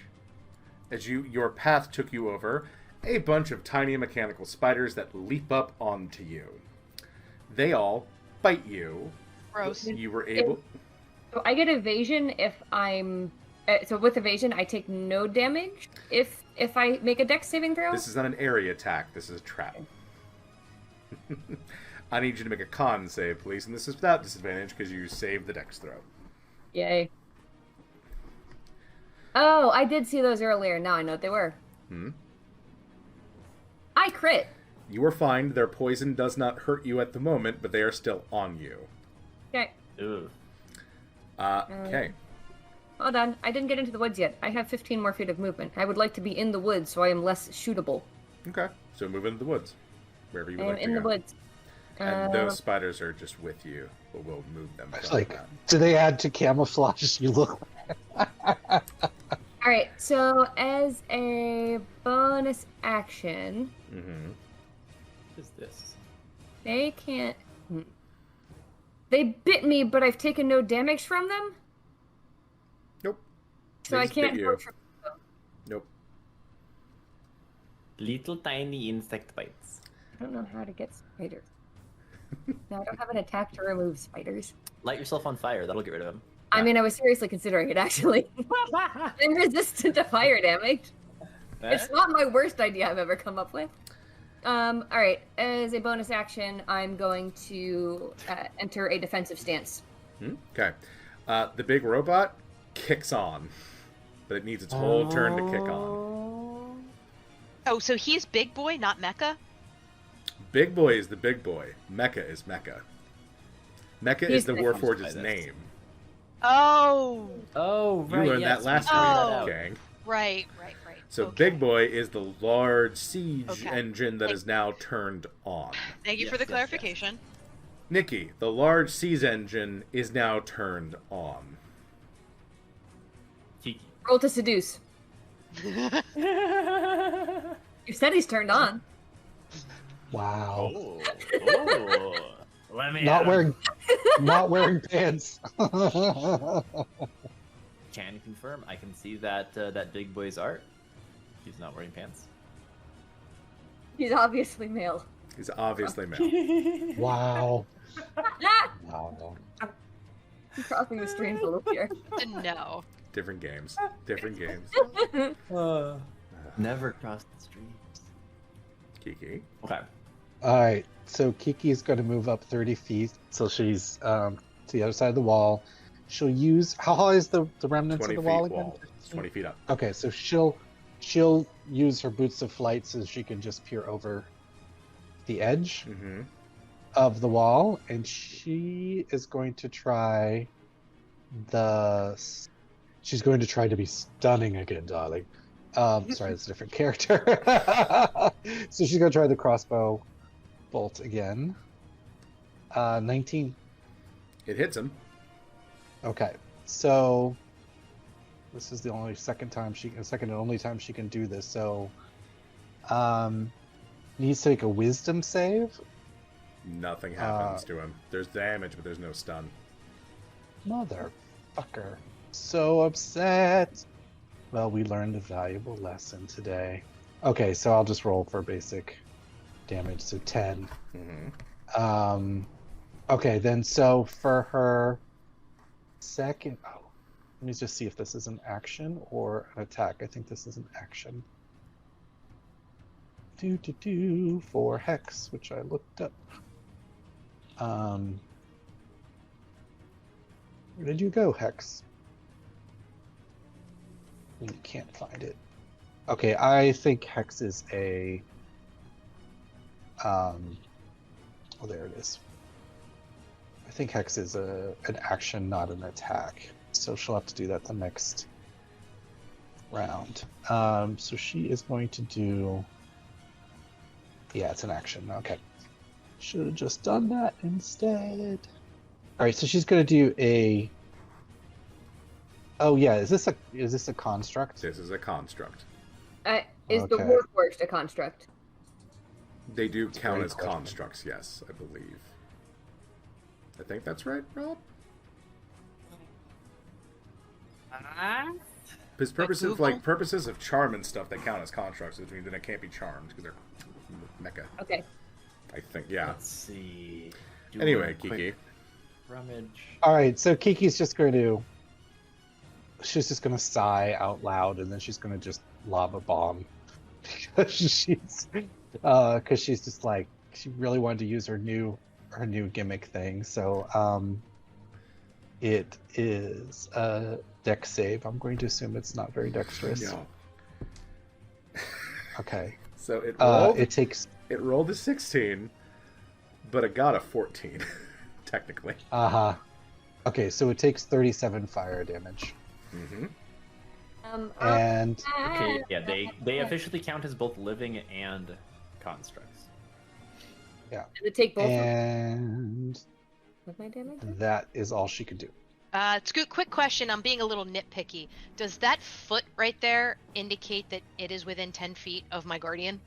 as your path took you over, a bunch of tiny mechanical spiders that leap up onto you. They all bite you. Gross. You were able... So I get evasion if I'm... so with evasion, I take no damage if I make a dex saving throw? This is not an area attack. This is a trap. I need you to make a con save, please. And this is without disadvantage because you saved the dex throw. Yay. Oh, I did see those earlier. Now I know what they were. I crit. You are fine. Their poison does not hurt you at the moment, but they are still on you. Okay. Ooh. Okay. Hold on. I didn't get into the woods yet. I have 15 more feet of movement. I would like to be in the woods so I am less shootable. Okay. So move into the woods. Wherever you I would am like to in go. the woods. And those spiders are just with you, but we'll move them. It's from like, that. do they add to camouflage? You look. Alright, so as a bonus action, Mm-hmm. What is this? they can't... They bit me, but I've taken no damage from them? Nope. So They I just bit can't you. torture them. Nope. Little tiny insect bites. I don't know how to get spiders. No, I don't have an attack to remove spiders. Light yourself on fire. That'll get rid of them. I mean, I was seriously considering it, actually. I'm resistant to fire damage. It's not my worst idea I've ever come up with. Alright, as a bonus action, I'm going to enter a defensive stance. Okay. The big robot kicks on, but it needs its whole turn to kick on. Oh, so he's big boy, not mecha? Big boy is the big boy. Mecha is Mecha. Mecha is He's the the- Warforged's name. Oh, Oh, You learned that last Oh. week, gang. right. So Okay. Big Boy is the large siege Okay. engine that is now turned on. Thank you for Yes, the yes, clarification. Nikki, the large siege engine is now turned on. Kiki. Roll to seduce. You said he's turned on. Wow. Oh. Let me Not at 'em. not wearing pants. Can confirm. I can see that that big boy's art. He's not wearing pants. He's obviously male. He's obviously male. Wow. Wow. I'm crossing the streams a little here. No. Different games. Different games. Never crossed the streams. Kiki. Okay. All right. So Kiki's going to move up 30 feet. So she's to the other side of the wall. She'll use. How high is the remnants 20 of feet the wall again? wall. 20 feet up. Okay, so she'll use her boots of flight so she can just peer over the edge Mm-hmm. of the wall, and she is going to try she's going to try to be stunning again, darling. Sorry, that's a different character. So she's going to try the crossbow bolt again. 19. It hits him. Okay, so this is the second and only time she can do this. So, needs to make a wisdom save. Nothing happens to him. There's damage, but there's no stun. Motherfucker. So upset. Well, we learned a valuable lesson today. Okay, so I'll just roll for basic damage, so 10. Mm-hmm. Okay, then so for her second... Oh, let me just see if this is an action or an attack. I think this is an action. For Hex, which I looked up. Where did you go, Hex? You can't find it. Okay, I think Hex is a... Oh, there it is. I think Hex is an action, not an attack. So she'll have to do that the next round. So she is going to do. Yeah, it's an action. Okay. Should have just done that instead. All right, so she's going to do a. Oh yeah, is this a construct? This is a construct. Is the Warforged a construct? They do count as constructs, yes, I believe. I think that's right, Rob? Because purposes of charm and stuff, they count as constructs, which means that it can't be charmed because they're mecha. Okay. I think, yeah. Let's see. Anyway, Kiki. Rummage. All right, so Kiki's just going to. She's just going to sigh out loud, and then she's going to just lob a bomb because she's just like she really wanted to use her new gimmick thing. So it is a dex save. I'm going to assume it's not very dexterous. No. Okay. So it rolled. It rolled a 16, but it got a 14, technically. Okay, so it takes 37 fire damage. Mm-hmm. And okay, yeah, they officially count as both living and constructs. Yeah. Does it take both? And with my damage? that is all she could do. Scoot, quick question. I'm being a little nitpicky. Does that foot right there indicate that it is within 10 feet of my guardian?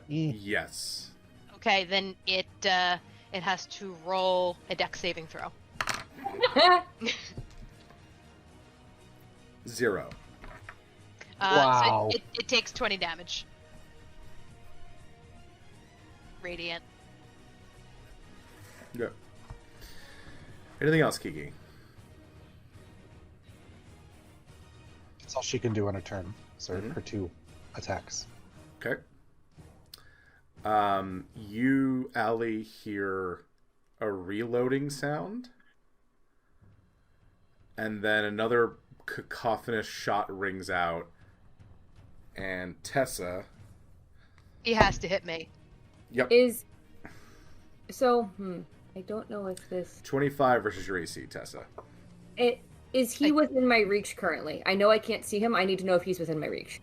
Yes. Okay, then it has to roll a dex saving throw. 0. Wow. So it takes 20 damage. Radiant. Good. Anything else, Kiki? That's all she can do on a turn. So her 2 attacks. Okay. You, Allie, hear a reloading sound, and then another cacophonous shot rings out, and Tessa. He has to hit me. Yep. I don't know if this 25 versus your AC, Tessa. Is he within my reach currently? I know I can't see him. I need to know if he's within my reach.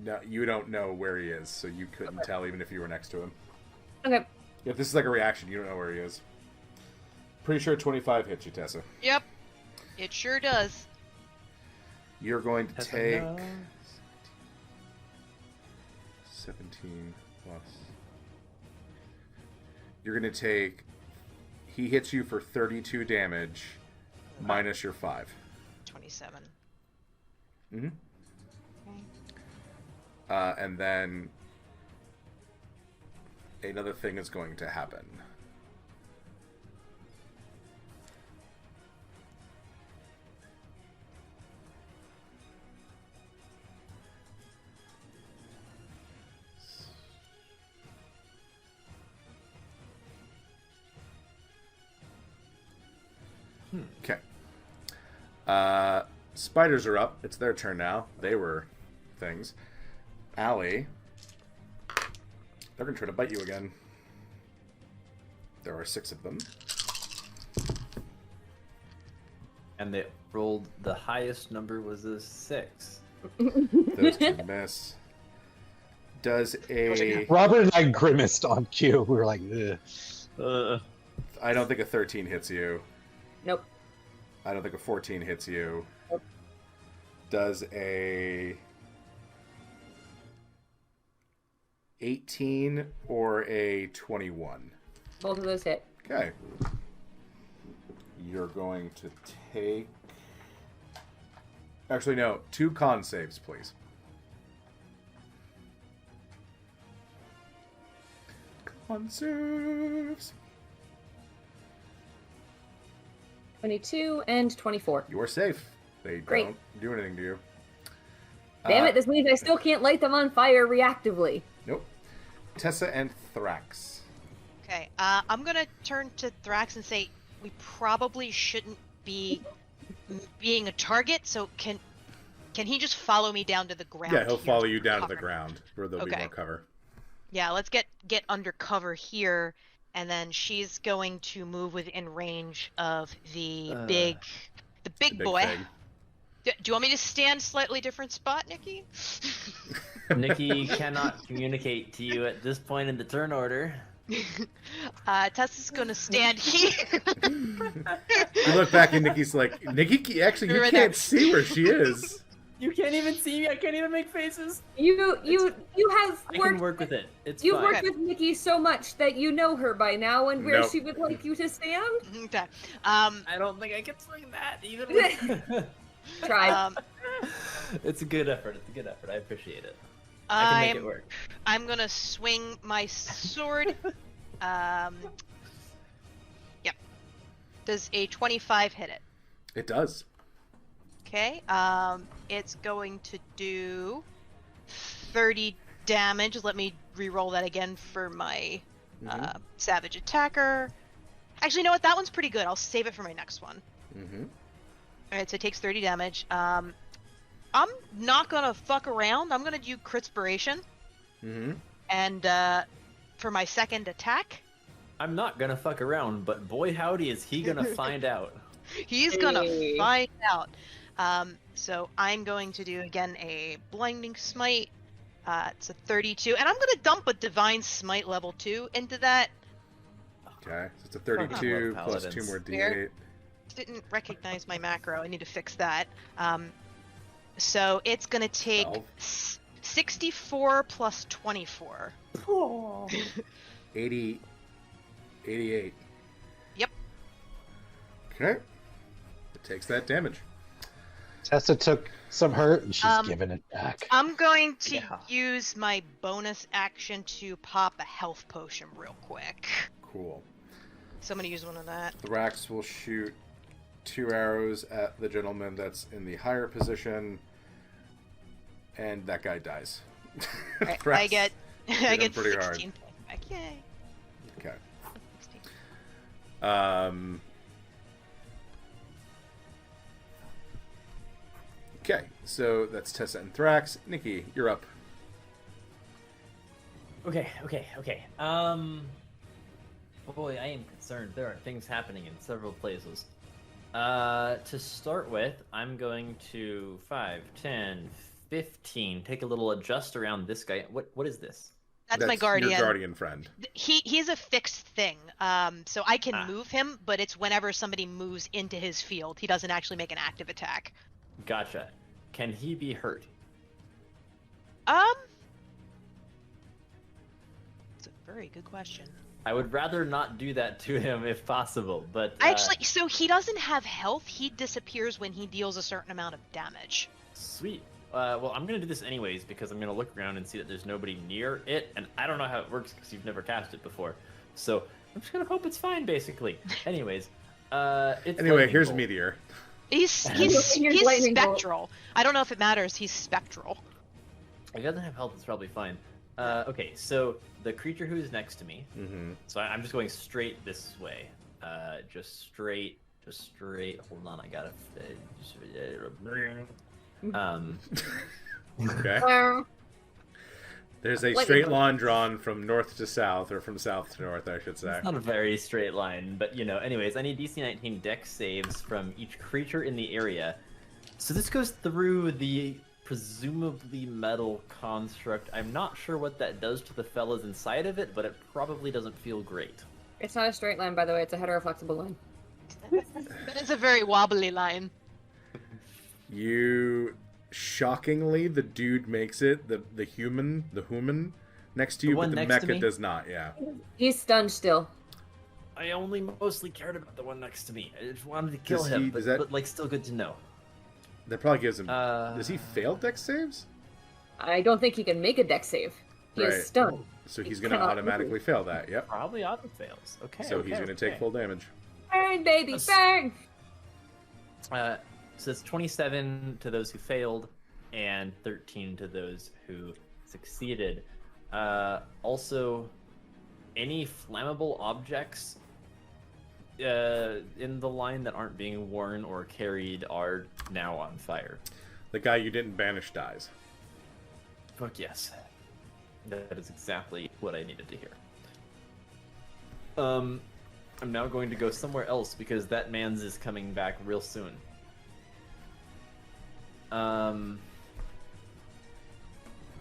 No, you don't know where he is, so you couldn't tell even if you were next to him. Okay. If this is like a reaction, you don't know where he is. Pretty sure 25 hits you, Tessa. Yep. It sure does. You're going to take knows. 17 plus. You're going to take. He hits you for 32 damage, minus your 5. 27. Mm-hmm. Okay. And then another thing is going to happen. Okay. Spiders are up. It's their turn now. They were things. Allie. They're going to try to bite you again. There are 6 of them. And they rolled the highest number was a 6. Those 2 miss. Does a... Robert and I grimaced on cue. We were like, ugh. I don't think a 13 hits you. Nope. I don't think a 14 hits you. Nope. Does a 18 or a 21? Both of those hit. Okay. You're going to take... Actually, no. 2 con saves, please. Con saves. 22 and 24. You are safe. They Great. don't do anything to you. Damn it, this means I still can't light them on fire reactively. Nope. Tessa and Thrax. Okay. I'm gonna turn to Thrax and say we probably shouldn't be being a target. So can he just follow me down to the ground? Yeah, he'll here follow to you down to cover? the ground where there'll be Okay. more cover. Yeah, let's get under cover here, and then she's going to move within range of the big Big boy. thing. Do you want me to stand slightly different spot, Nikki? Nikki cannot communicate to you at this point in the turn order. Tessa's gonna stand here. You look back and Nikki's like, Nikki, actually, you Right can't there. see where she is. You can't even see me. I can't even make faces. You have I can worked. work with it. It's You've fine. worked with Nikki so much that you know her by now and where Nope. she would like you to stand. Okay. I don't think I can swing that even with... Try. It's a good effort. It's a good effort. I appreciate it. I can make it work. I'm gonna swing my sword. Yep. Does a 25 hit it? It does. Okay. It's going to do 30 damage. Let me re-roll that again for my savage attacker. Actually, you know what? That one's pretty good. I'll save it for my next one. Mm-hmm. Alright, so it takes 30 damage. I'm not gonna fuck around. I'm gonna do Critspiration. Mm-hmm. And for my second attack, I'm not gonna fuck around, but boy howdy is he gonna find out. he's gonna Hey. find out. So I'm going to do again a Blinding Smite. It's a 32, and I'm gonna dump a Divine Smite level 2 into that. Okay, so it's a 32 love plus paladins. 2 more d8. There. Didn't recognize my macro. I need to fix that. So it's gonna take 12. 64 plus 24. 88. Yep. Okay. It takes that damage. Tessa took some hurt and she's giving it back. I'm going to Yeah. use my bonus action to pop a health potion real quick. Cool. So I'm gonna use one of that. Thrax will shoot 2 arrows at the gentleman that's in the higher position, and that guy dies. I Thrax get hit I him get pretty 16 points back. Yay. Okay. 16. Okay, so that's Tessa and Thrax. Nikki, you're up. Okay. Boy, I am concerned. There are things happening in several places. To start with, I'm going to 5, 10, 15. Take a little adjust around this guy. What is this? That's my guardian. Your guardian friend. He's a fixed thing. So I can Ah. move him, but it's whenever somebody moves into his field. He doesn't actually make an active attack. Gotcha. Can he be hurt? It's a very good question. I would rather not do that to him if possible, but Actually, so he doesn't have health. He disappears when he deals a certain amount of damage. sweet. Well, I'm gonna do this anyways because I'm gonna look around and see that there's nobody near it, and I don't know how it works because you've never cast it before. So I'm just gonna hope it's fine, basically. Anyways, it's Anyway, lightning here's bolt. Meteor. He's Here's lightning bolt. spectral. I don't know if it matters. He's spectral. If he doesn't have health, it's probably fine. Okay, so the creature who's next to me. Mm-hmm. So I'm just going straight this way. Just straight. Hold on, I gotta. Okay. Well, There's a Lightning straight bolt. line drawn from north to south, or from south to north, I should say. It's not a very straight line, but you know. Anyways, I need DC 19 Dex saves from each creature in the area. So this goes through the presumably metal construct. I'm not sure what that does to the fellas inside of it, but it probably doesn't feel great. it's not a straight line, by the way. It's a heteroflexible line. That is a very wobbly line. You shockingly, the dude makes it. The human next to The you, one but the next to mecha me? does not. Yeah. He's stunned still. I only mostly cared about the one next to me. I just wanted to kill Does him, he- but, does that- but like still good to know. That probably gives him. Does he fail dex saves? I don't think he can make a deck save. He Right. is stunned. So He he's going to cannot automatically fail that. Yep. Probably auto fails. Okay. So he's going to take full damage. Burn, baby, Yes. burn! So it's 27 to those who failed, and 13 to those who succeeded. Also, any flammable objects in the line that aren't being worn or carried are now on fire. The guy you didn't banish dies. Fuck yes. That is exactly what I needed to hear. I'm now going to go somewhere else because that man's is coming back real soon.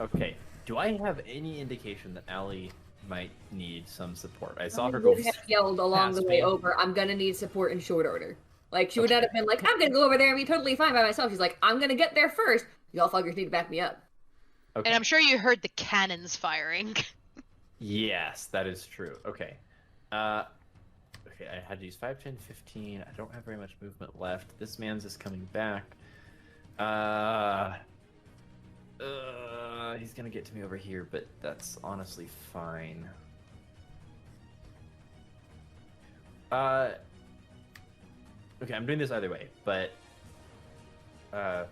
Okay. Do I have any indication that Allie might need some support? I saw I her go. would have yelled along the past way me. over, I'm gonna need support in short order. Like, she would not Okay. have been like, I'm gonna go over there and be totally fine by myself. She's like, I'm gonna get there first. Y'all fuckers need to back me up. Okay. And I'm sure you heard the cannons firing. Yes, that is true. Okay. Okay, I had to use 5, 10, 15. I don't have very much movement left. This man's just coming back. He's gonna get to me over here, but that's honestly fine. Okay, I'm doing this either way, but 5,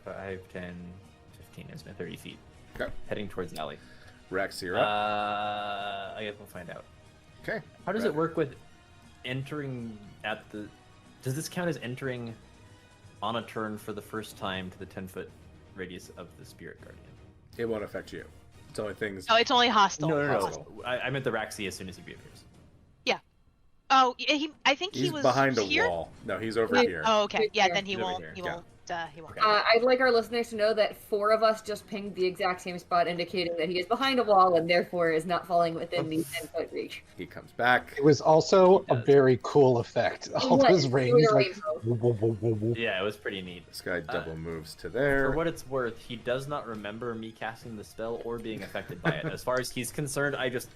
10, 15 is my 30 feet. Okay. Heading towards the alley. Rex, you're up. I guess we'll find out. Okay. How does it work with entering at the... Does this count as entering on a turn for the first time to the 10-foot radius of the Spirit Guardian? It won't affect you. It's only things. Oh, it's only hostile. No. I meant the Raxi as soon as he reappears. Yeah. Oh, I think he He's was behind here? a wall. No, he's over Wait, here. Oh, okay. Yeah, Here. then he He's over won't. here. He Yeah. won't. He won't. Okay. I'd like our listeners to know that 4 of us just pinged the exact same spot, indicating that he is behind a wall and therefore is not falling within the 10-foot reach. He comes back. It was also He a does. very cool effect. All What? those rings, Through a like, rainbow. woo, woo, woo, woo, woo. Yeah, it was pretty neat. This guy double moves to For there. what it's worth, he does not remember me casting the spell or being affected by it. As far as he's concerned, I just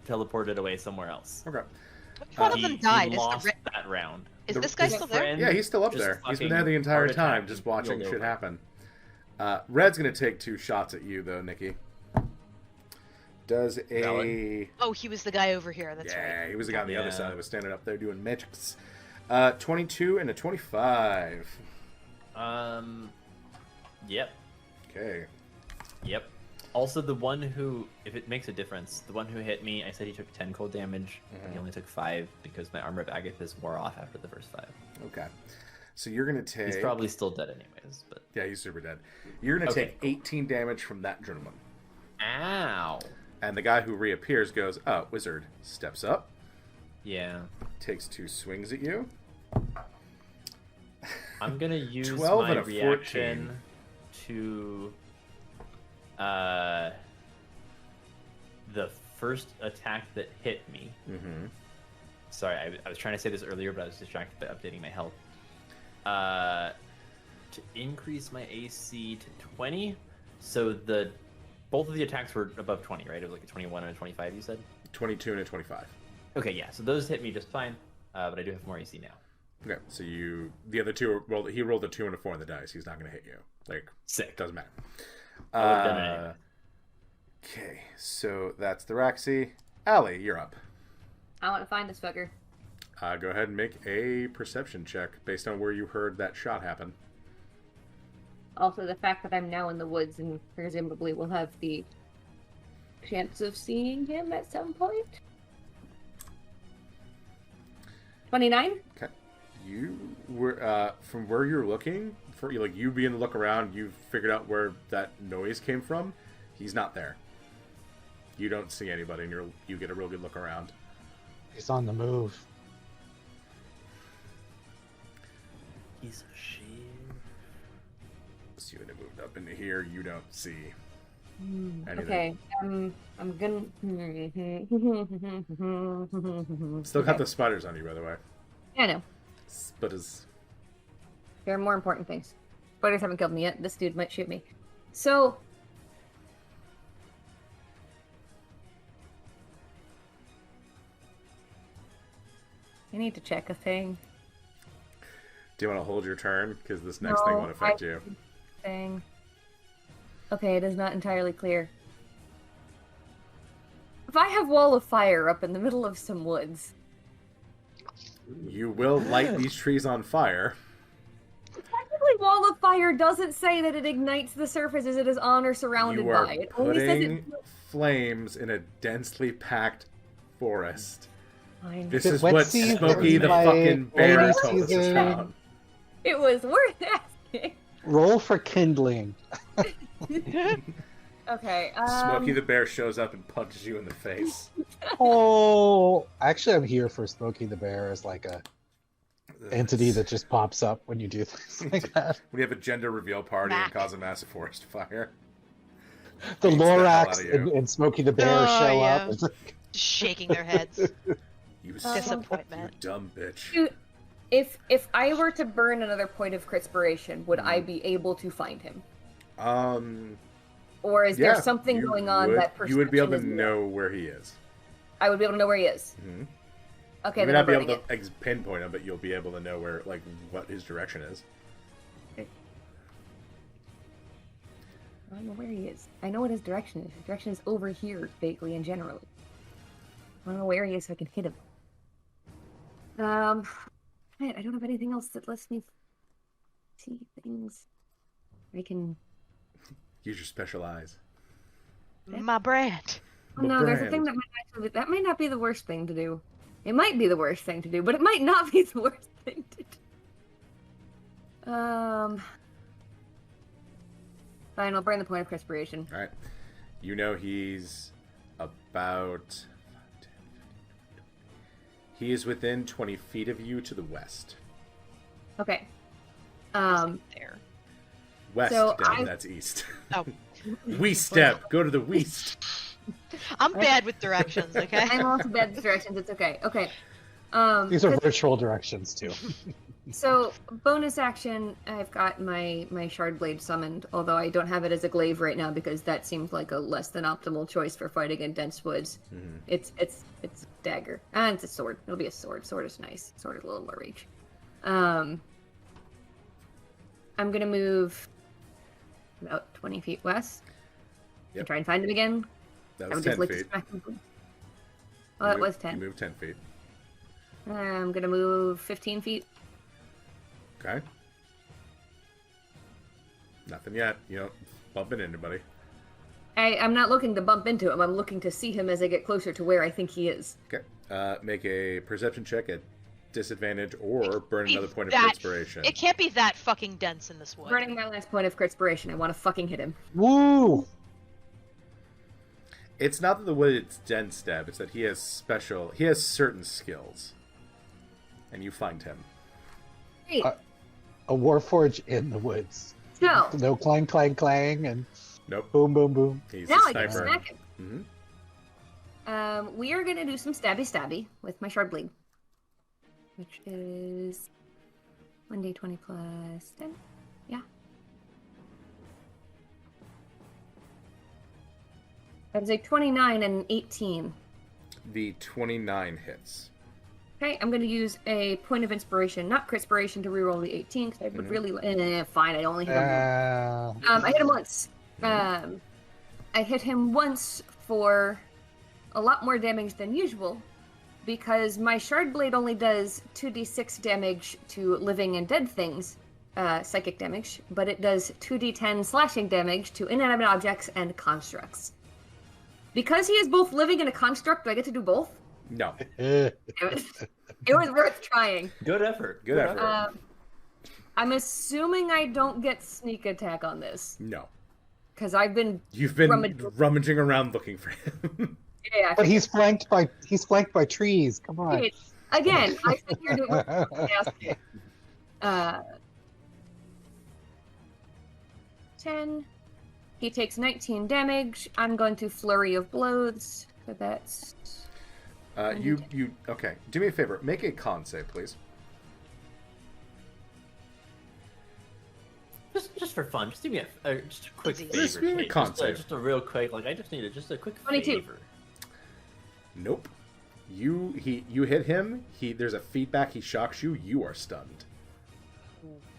teleported away somewhere else. Okay. Which one of them died? He Is, lost the that round. is the- this guy his still there? friend Yeah, he's still up just there. He's been fucking there the entire heart time, attacked just and watching keeled shit over. happen. Red's gonna take 2 shots at you, though, Nikki. Does a... Valid. Oh, he was the guy over here. That's yeah, right. he was the guy on the other Yeah. side that was standing up there doing magics. 22 and a 25. Yep. Okay. Yep. Also, the one who, if it makes a difference, the one who hit me, I said he took 10 cold damage, and he only took 5 because my Armor of Agathis wore off after the first 5. Okay. So you're gonna take... He's probably still dead anyways, but... Yeah, he's super dead. You're gonna Okay, take 18 damage from that gentleman. Ow! And the guy who reappears goes, oh, wizard. Steps up, Yeah. takes 2 swings at you. I'm gonna use 12 my and a reaction to the first attack that hit me. Mm-hmm. Sorry, I was trying to say this earlier, but I was distracted by updating my health. To increase my AC to 20, so both of the attacks were above 20, right? It was like a 21 and a 25, you said? 22 and a 25. Okay, yeah, so those hit me just fine, but I do have more AC now. Okay, so the other 2 rolled. He rolled a 2 and a 4 on the dice. He's not going to hit you. Like, Sick. doesn't matter. I would've done it anyway. Okay, so that's the Raxi. Allie, you're up. I want to find this fucker. Go ahead and make a perception check based on where you heard that shot happen. Also, the fact that I'm now in the woods and presumably will have the chance of seeing him at some point. 29? Okay. You were from where you're looking for, like, you being to look around. You've figured out where that noise came from. He's not there. You don't see anybody, and you get a real good look around. He's on the move. Piece of shit. So you would have moved up into here. You don't see anything. Okay, I'm gonna... Still got the spiders on you, by the way. Yeah, I know. Spiders. There are more important things. Spiders haven't killed me yet. This dude might shoot me. So... I need to check a thing. Do you want to hold your turn? Because this next thing No, won't affect you. Thing. Okay, it is not entirely clear. If I have wall of fire up in the middle of some woods... You will light these trees on fire. Technically, wall of fire doesn't say that it ignites the surface as it is on or surrounded You are by. It only says putting it... flames in a densely packed forest. Fine. This Is it is wet what season? Smokey the Like fucking bear rainy told us season? about. It was worth asking. Roll for kindling. Okay, Smokey the bear shows up and punches you in the face. Oh, actually, I'm here for Smokey the Bear as like a entity that just pops up when you do things like that. When you have a gender reveal party and cause a massive forest fire. The Beats the hell out Lorax of you. and Smokey the Bear show yeah. up. Shaking their heads. You Disappointment. dumb bitch. Dude, if I were to burn another point of Crispiration, would I be able to find him? Or is there something going on that you would be able to perception is know where he is. I would be able to know where he is. Mm-hmm. Okay, You may then not I'm be burning able it. to pinpoint him, but you'll be able to know where, like, what his direction is. I don't know where he is. I know what his direction is. His direction is over here, vaguely and generally. I don't know where he is so I can hit him. Man, I don't have anything else that lets me see things. I can... Use your special eyes. My brand. Oh, no, there's a thing that that might not be the worst thing to do. It might be the worst thing to do, but it might not be the worst thing to do. Fine, I'll burn the point of Crispiration. Alright. You know he's about... He is within 20 feet of you to the west. Okay. There. West, So Deb, that's east. Oh. West, Deb, go to the west. I'm bad with directions, okay? I'm also bad with directions, it's okay. Okay. These are virtual directions too. So, bonus action, I've got my Shard Blade summoned, although I don't have it as a glaive right now because that seems like a less than optimal choice for fighting in dense woods. Mm-hmm. It's dagger. And it's a sword. It'll be a sword. Sword is nice. Sword is a little more reach. I'm gonna move about 20 feet west. Yep. And try and find him again. That I was would 10 just like to feet. smack him. Oh, that was 10. You moved 10 feet. I'm gonna move 15 feet. Okay. Nothing yet. You don't bump into anybody. I'm not looking to bump into him. I'm looking to see him as I get closer to where I think he is. Okay. Make a perception check at disadvantage or burn another point of That- inspiration. It can't be that fucking dense in this wood. Burning my last point of Crispiration. I want to fucking hit him. Woo! It's not that the wood it's dense, Deb. It's that he has certain skills. And you find him. Great. A warforge in the woods. So, No clang, clang, clang, and Nope. boom, boom, boom. He's now a I can sniper. smack him. Mm-hmm. We are going to do some stabby with my Shard Blade. Which is 1d20 plus 10. Yeah. That is a 29 and an 18. The 29 hits. Okay, I'm going to use a point of inspiration, not Crispiration, to reroll the 18, because I would really... fine, I only hit him once. I hit him once. I hit him once for a lot more damage than usual, because my Shard Blade only does 2d6 damage to living and dead things, psychic damage, but it does 2d10 slashing damage to inanimate objects and constructs. Because he is both living and a construct, do I get to do both? No. It was worth trying. Good effort. Good effort. I'm assuming I don't get sneak attack on this, No. because I've been... You've been rummaging around looking for him. Yeah, But he's flanked by trees. Come on. again, I figured it was 10. He takes 19 damage. I'm going to Flurry of Blows. So that's... Okay. Do me a favor. Make a con save, please. Just for fun, just do me just a quick Easy. favor. Just give me a Kate. con Just save. just a real quick, like I just needed just a quick 22. favor. Nope. You hit him. There's a feedback. He shocks you. You are stunned.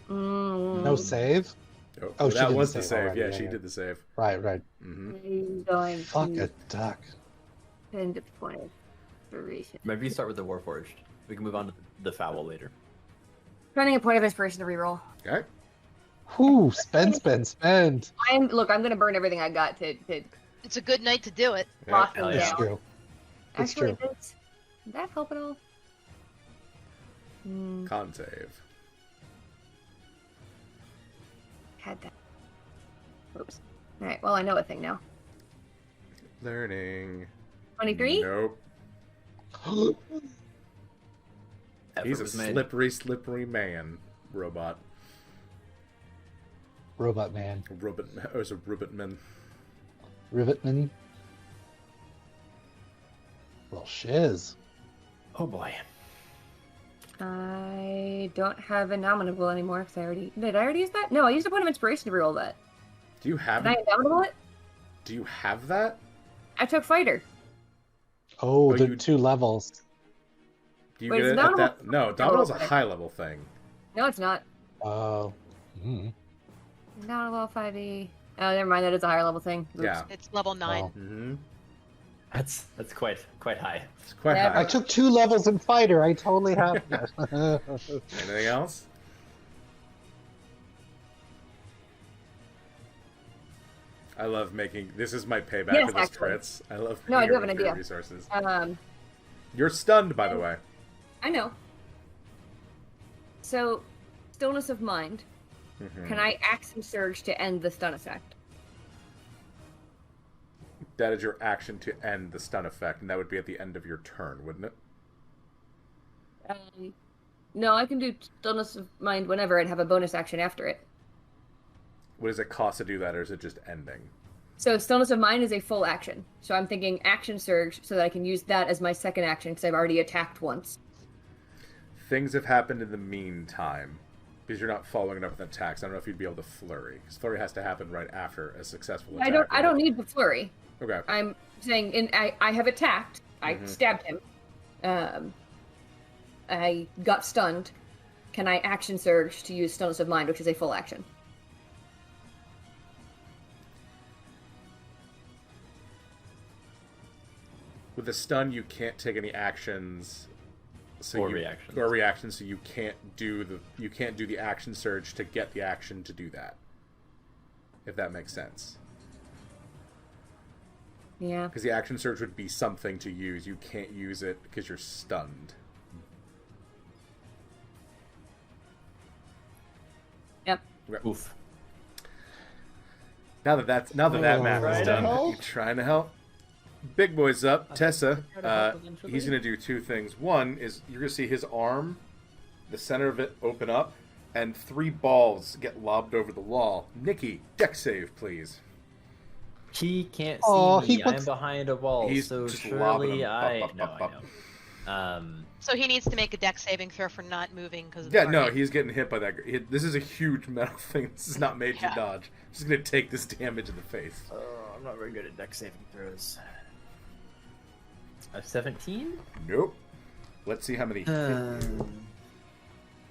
No save? Oh, she that did was the the save save. already, Yeah, yeah, she yeah. did the save. Right. Mm-hmm. He's going Fuck to a duck. spend a point of inspiration. Maybe you start with the Warforged. We can move on to the foul later. Spending a point of inspiration to reroll. Okay. Whoo! Spend. I'm going to burn everything I got to It's a good night to do it. lock Yeah. them It's down. true. It's Actually, true. does that help at all? Con save. Had that. Oops. Alright, well, I know a thing now. Learning. 23? Nope. effort He's a was made. slippery man. Robot. Robot man. Robot. Oh, it's a Robotman. Rivetman. Well, shiz. Oh boy. I don't have Indomitable anymore because did I already use that? No, I used a point of inspiration to reroll that. Do you have Can I Indomitable it? Do you have that? I took Fighter. Oh, Oh, the you- 2 levels. Do you Wait, get is it at Indomitable- that? No, Dominic's a okay. high level thing. No, it's not. Oh. Indomitable 5e. Oh, never mind. That is a higher level thing. Oops. Yeah. It's level 9. Oh. Mm-hmm. That's quite high. It's quite Yeah, high. I took 2 levels in fighter. I totally have that. Anything else? I love making. This is my payback Yes, for this actually. crits. I love. No, I do have making an your idea. Resources. I You're stunned, by the way. know. So, Stillness of Mind. Mhm. Can I action surge to end the stun effect? That is your action to end the stun effect, and that would be at the end of your turn, wouldn't it? No, I can do Stillness of Mind whenever and have a bonus action after it. What does it cost to do that, or is it just ending? So Stillness of Mind is a full action. So I'm thinking action surge so that I can use that as my second action because I've already attacked once. Things have happened in the meantime. Because you're not following it up with attacks. I don't know if you'd be able to flurry. Because flurry has to happen right after a successful attack. I don't need the flurry. Okay. I'm saying I have attacked. I stabbed him. I got stunned. Can I action surge to use Stillness of Mind, which is a full action? With the stun, you can't take any actions. Or reactions. Or reactions, so you can't do the action surge to get the action to do that. If that makes sense. Yeah. Because the action surge would be something to use. You can't use it because you're stunned. Yep. Okay. Oof. Now that math is done, you trying to help? Big boy's up. Tessa, he's going to do 2 things. One is you're going to see his arm, the center of it, open up, and 3 balls get lobbed over the wall. Nikki, deck save, please. He can't see Oh, me. he I'm wants- behind a wall, He's so just lobbing surely them. I Bop, know. bop, bop, I know. So he needs to make a dex saving throw for not moving because Yeah, no, he's getting hit by that. This is a huge metal thing. This is not made Yeah. to dodge. He's going to take this damage in the face. I'm not very good at dex saving throws. A 17? Nope. Let's see how many.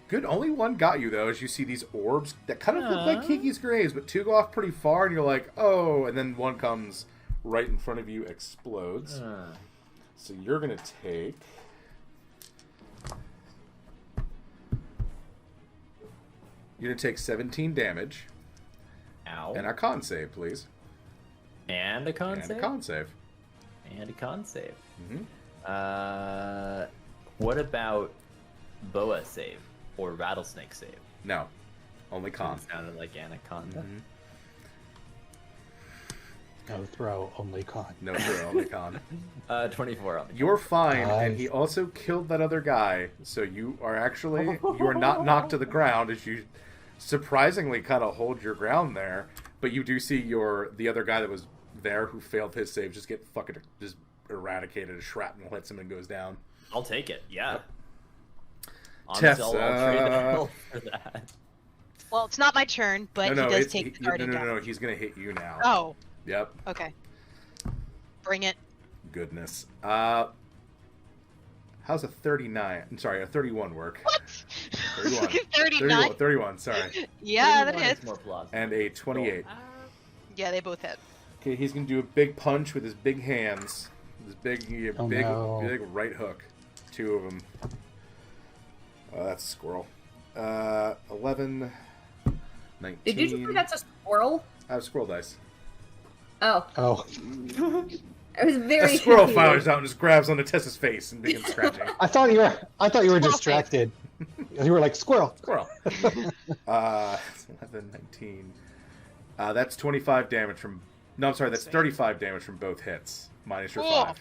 Good. Only one got you, though, as you see these orbs that kind of look like Kiki's Graves, but 2 go off pretty far, and you're like, oh, and then one comes right in front of you, explodes. So you're going to take. You're going to take 17 damage. Ow. And a con save, please. And a con And save? a con save. And a con save. Mm-hmm. What about boa save or rattlesnake save? No. Only con. It sounded like anaconda. Mhm. No throw, only con. No, sir, only con. 24 on the You're fine, Nice. and he also killed that other guy, so you are actually, you are not knocked to the ground as you surprisingly kind of hold your ground there, but you do see the other guy that was there who failed his save just get fucking just eradicated. A shrapnel hits him and goes down. I'll take it, yeah. Tessa. Honestly, I'll trade the hell for that. Well, it's not my turn, but he does it's- take the guardian no, damage. he's gonna hit you now. Oh, Yep. okay. Bring it. Goodness. How's a 39? I'm sorry, a 31 work? What? 31. 39? 31, sorry. Yeah, that 31 is hits. more plausible. And a 28. Yeah, they both hit. Okay, he's gonna do a big punch with his big hands. His big, Oh, big, no. big right hook. 2 of them. Oh, that's a squirrel. 11, 19. Did you just say that's a squirrel? I have squirrel dice. Oh, Oh, I was very A squirrel confused. fires out and just grabs onto Tessa's face and begins scratching. I thought you were Squirrel distracted. You were like squirrel. Squirrel. 11, 19. That's 25 damage from. No, I'm sorry. That's 35 damage from both hits. Minus your Cool. 5.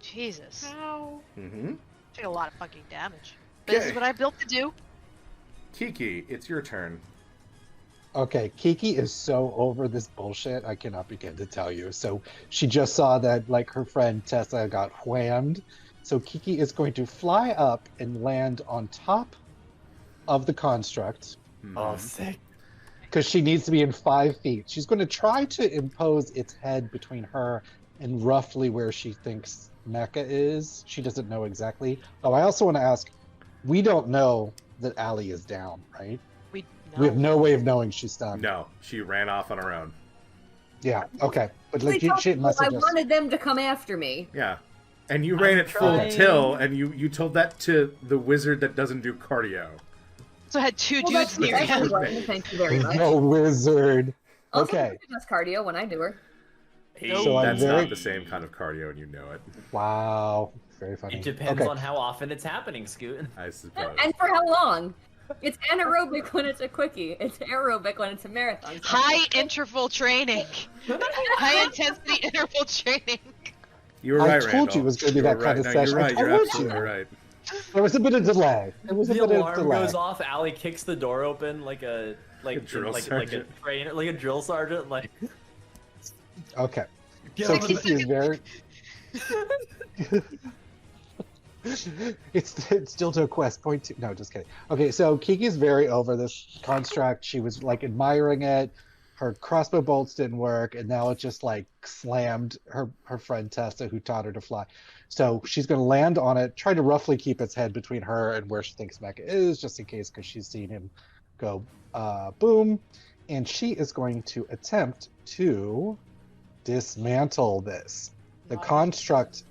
Jesus. Mm-hmm. Take a lot of fucking damage. But this is what I built to do. Kiki, it's your turn. Okay, Kiki is so over this bullshit, I cannot begin to tell you. So she just saw that, like, her friend Tessa got whammed. So Kiki is going to fly up and land on top of the construct. Oh, sick. Because she needs to be in 5 feet. She's going to try to impose its head between her and roughly where she thinks Mecha is. She doesn't know exactly. Oh, I also want to ask, we don't know that Allie is down, right? We have no way of knowing she's stunned. No, she ran off on her own. Yeah, okay. But like, I wanted them to come after me. Yeah. And you ran at full tilt, and you told that to the wizard that doesn't do cardio. So I had two dudes near him. Thank you very much. No wizard. Also, Okay. she does cardio when I do her. So That's not the same kind of cardio, and you know it. Wow. Very funny. It depends on how often it's happening, Scoot. I suppose. And for how long? It's anaerobic when it's a quickie. It's aerobic when it's a marathon. High interval training. High intensity interval training. You were right, I told Randall. you it was going to be that kind of session. You're right. You're absolutely right. There was a bit of delay. The alarm goes off. Allie kicks the door open like a drill like sergeant. a trainer, like a drill sergeant. Like Okay. So Kiki is very. It's still to a quest. Point two. No, just kidding. Okay, so Kiki's very over this construct. She was like admiring it. Her crossbow bolts didn't work, and now it just like slammed her friend Tessa, who taught her to fly. So she's going to land on it, try to roughly keep its head between her and where she thinks Mecha is, just in case, because she's seen him go boom. And she is going to attempt to dismantle this. The construct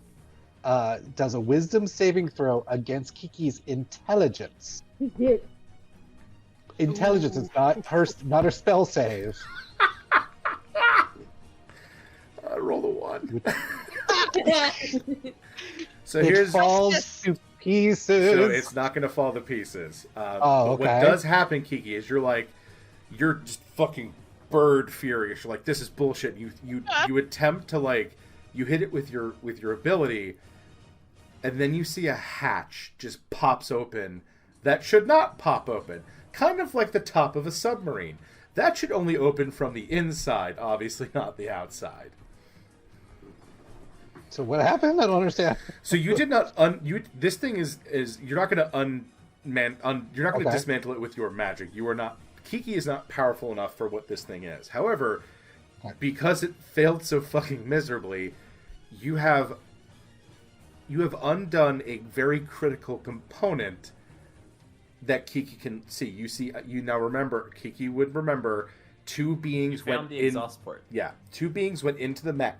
does a wisdom saving throw against Kiki's intelligence. Intelligence is not her spell save. Roll the 1. So it falls to pieces. So it's not going to fall to pieces. Okay. What does happen, Kiki, is you're just fucking bird furious. You're like, this is bullshit. You attempt to you hit it with your ability, and then you see a hatch just pops open that should not pop open. Kind of like the top of a submarine. That should only open from the inside, obviously not the outside. So what happened? I don't understand. So you did not this thing is you're not going to you're not going to dismantle it with your magic. You are not. Kiki is not powerful enough for what this thing is. However, because it failed so fucking miserably, you have undone a very critical component that Kiki can see. You now remember. Kiki would remember 2 beings went the in. exhaust port. Yeah, 2 beings went into the mech.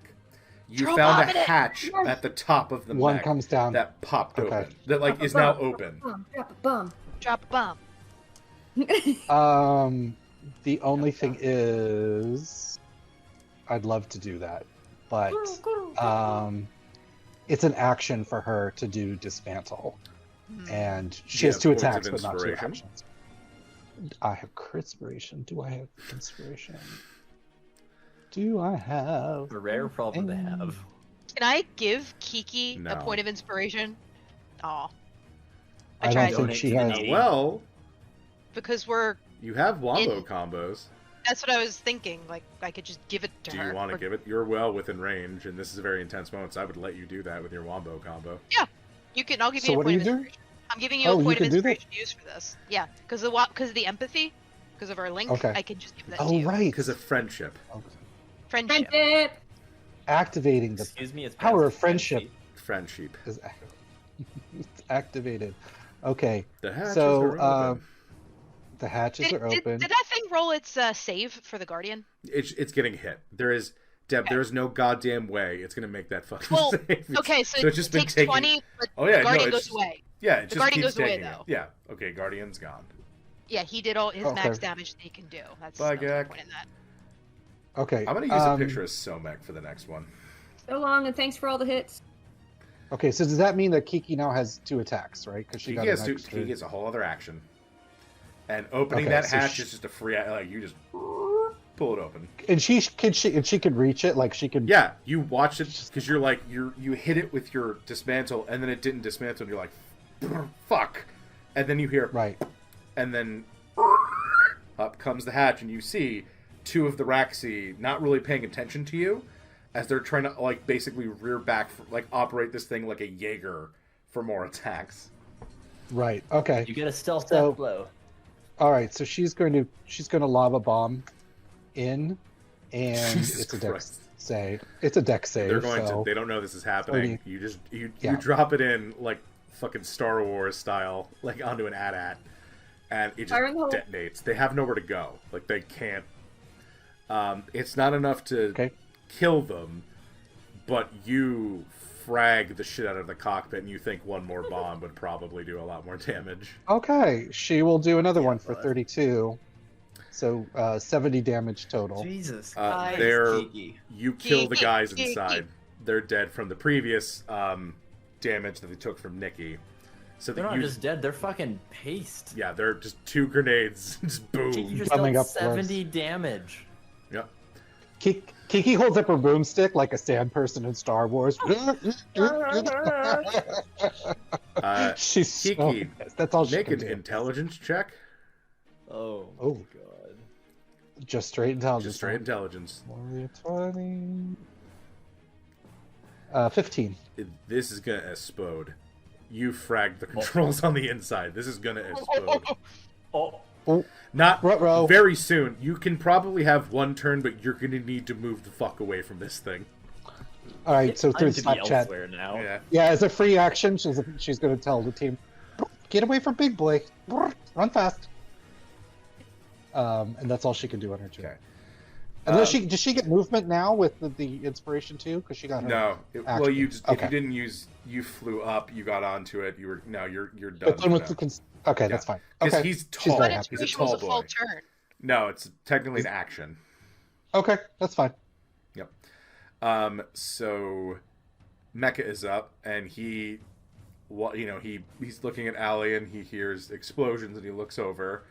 You found a hatch at the top of the One mech comes down. that popped Okay. open. That is now open. Drop a bomb. Drop a bomb. The only thing is, I'd love to do that, but it's an action for her to do dismantle, and she has 2 attacks, but not 2 actions. I have Critspiration. Do I have Inspiration? Do I have a rare problem to have? Can I give Kiki No. a point of inspiration? Aw. I don't think she has. Well, because you have wombo combos. That's what I was thinking. Like, I could just give it to her. Do you want to give it? You're well within range, and this is a very intense moment, so I would let you do that with your wombo combo. Yeah, you can. I'll give So you a what do point you of do? inspiration. I'm giving you a point of can do that? inspiration to use for this. Yeah, because of the empathy, because of our link. Okay. I can just give that to Oh you. right, Because of friendship. Friendship. Friendship. Activating the Excuse me, it's power of pronounced friendship Friendship. is it's activated. Okay, The hatches so are open. the hatches are open. Did that thing roll its save for the Guardian? It's getting hit. There is there is no goddamn way it's gonna make that fucking Well, save. okay, so it's it just been takes taking... 20, but Oh yeah, the Guardian no, goes away. Yeah, it The just Guardian keeps goes away, taking it. though. Yeah. Okay, Guardian's gone. Yeah, he did all his Okay. max damage that he can do. That's Bye, the Gak. point in that. Okay, I'm gonna use a picture of Somek for the next one. So long, and thanks for all the hits. Okay, so does that mean that Kiki now has 2 attacks, right? Because she He got gets an extra... he gets a whole other action, and opening Okay, that so hatch is just a free. You just pull it open. And she could reach it, like she could. Yeah, you watch it because you're like you hit it with your dismantle, and then it didn't dismantle, and you're like, fuck, and then you hear Right. and then up comes the hatch, and you see two of the Raxi not really paying attention to you as they're trying to like basically rear back, like operate this thing like a Jaeger for more attacks. Right. Okay. You get a stealth So- death blow. All right. So she's going to lob a bomb in, and Jesus it's a dex Christ. save. It's a dex save. They're going so to. They don't know this is happening. 30. You Yeah. drop it in like fucking Star Wars style, like onto an AT-AT, and it just Fire in the hole. detonates. They have nowhere to go. Like they can't. It's not enough to Okay. kill them, but you frag the shit out of the cockpit, and you think one more bomb would probably do a lot more damage. Okay. She will do another Yeah, one for bud. 32. So 70 damage total. Jesus. Nice. You kill the guys Geeky. inside. They're dead from the previous damage that they took from Nikki. So They're that not you just dead, they're fucking paced. yeah, they're just two grenades, just boom. Kiki just Coming dealt up for us. 70 damage. Yep. Kiki holds up a broomstick like a sand person in Star Wars. She's so Kiki, pissed. That's all she Make can an do. intelligence check. Oh, Oh. god. Just straight intelligence. Just straight intelligence. Warrior 20. 15. This is gonna explode. You fragged the controls on the inside. This is gonna explode. Oh, Not Ruh-roh. very soon. You can probably have one turn, but you're gonna need to move the fuck away from this thing. All right, so through time to be Snapchat. elsewhere now. Yeah. Yeah, as a free action, she's going to tell the team, get away from Big Boy. Run fast. And that's all she can do on her turn. Okay. Unless does she get movement now with the inspiration too? Because she got her. No. Well, action. you just Okay. if you didn't use, you flew up, you got onto it. You're done. But then for with now. the okay, that's fine. Because Okay, he's She's tall. very But happy. it's He's a usual tall a full boy. turn. No, it's technically an action. okay, that's fine. Yep. So Mecha is up, and he's looking at Allie, and he hears explosions, and he looks over,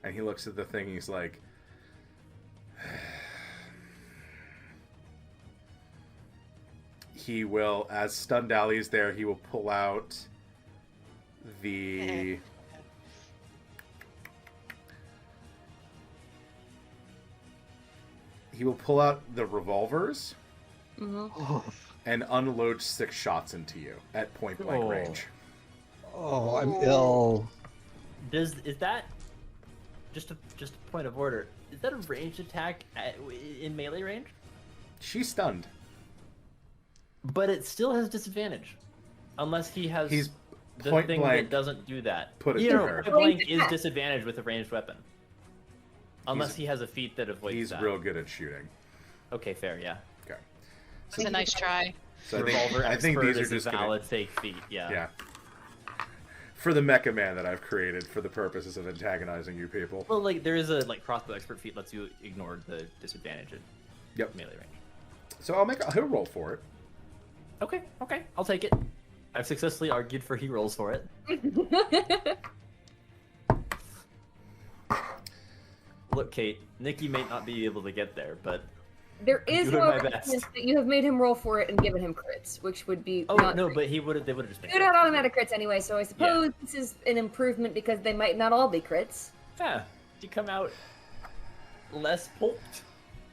and he looks at the thing. He's like, he will, as stunned Allie is there, he will pull out the. He will pull out the revolvers and unload 6 shots into you at point blank Oh. range. Oh, I'm ill. Is that just a point of order? Is that a ranged attack in melee range? She's stunned. But it still has disadvantage, unless he has He's the point thing blank. that doesn't do that. put it you to know, her. point blank Ranged is attack. disadvantage with a ranged weapon, unless He's- he has a feat that avoids He's that. real good at shooting. Okay, fair, yeah. Okay. That's a nice try. So Revolver I think expert these are is just a gonna, valid fake feat. Yeah. yeah. For the Mecha Man that I've created for the purposes of antagonizing you people. Well, like there is a crossbow expert feat lets you ignore the disadvantage in Yep. melee range. So he'll roll for it. Okay, I'll take it. I've successfully argued for he rolls for it. Look, Kate, Nikki may not be able to get there, but There is Doing no my best. evidence that you have made him roll for it and given him crits, which would be oh not no, great. but they would have just been. They're not automatic crits anyway, so I suppose this is an improvement because they might not all be crits. Yeah, you come out less pulped,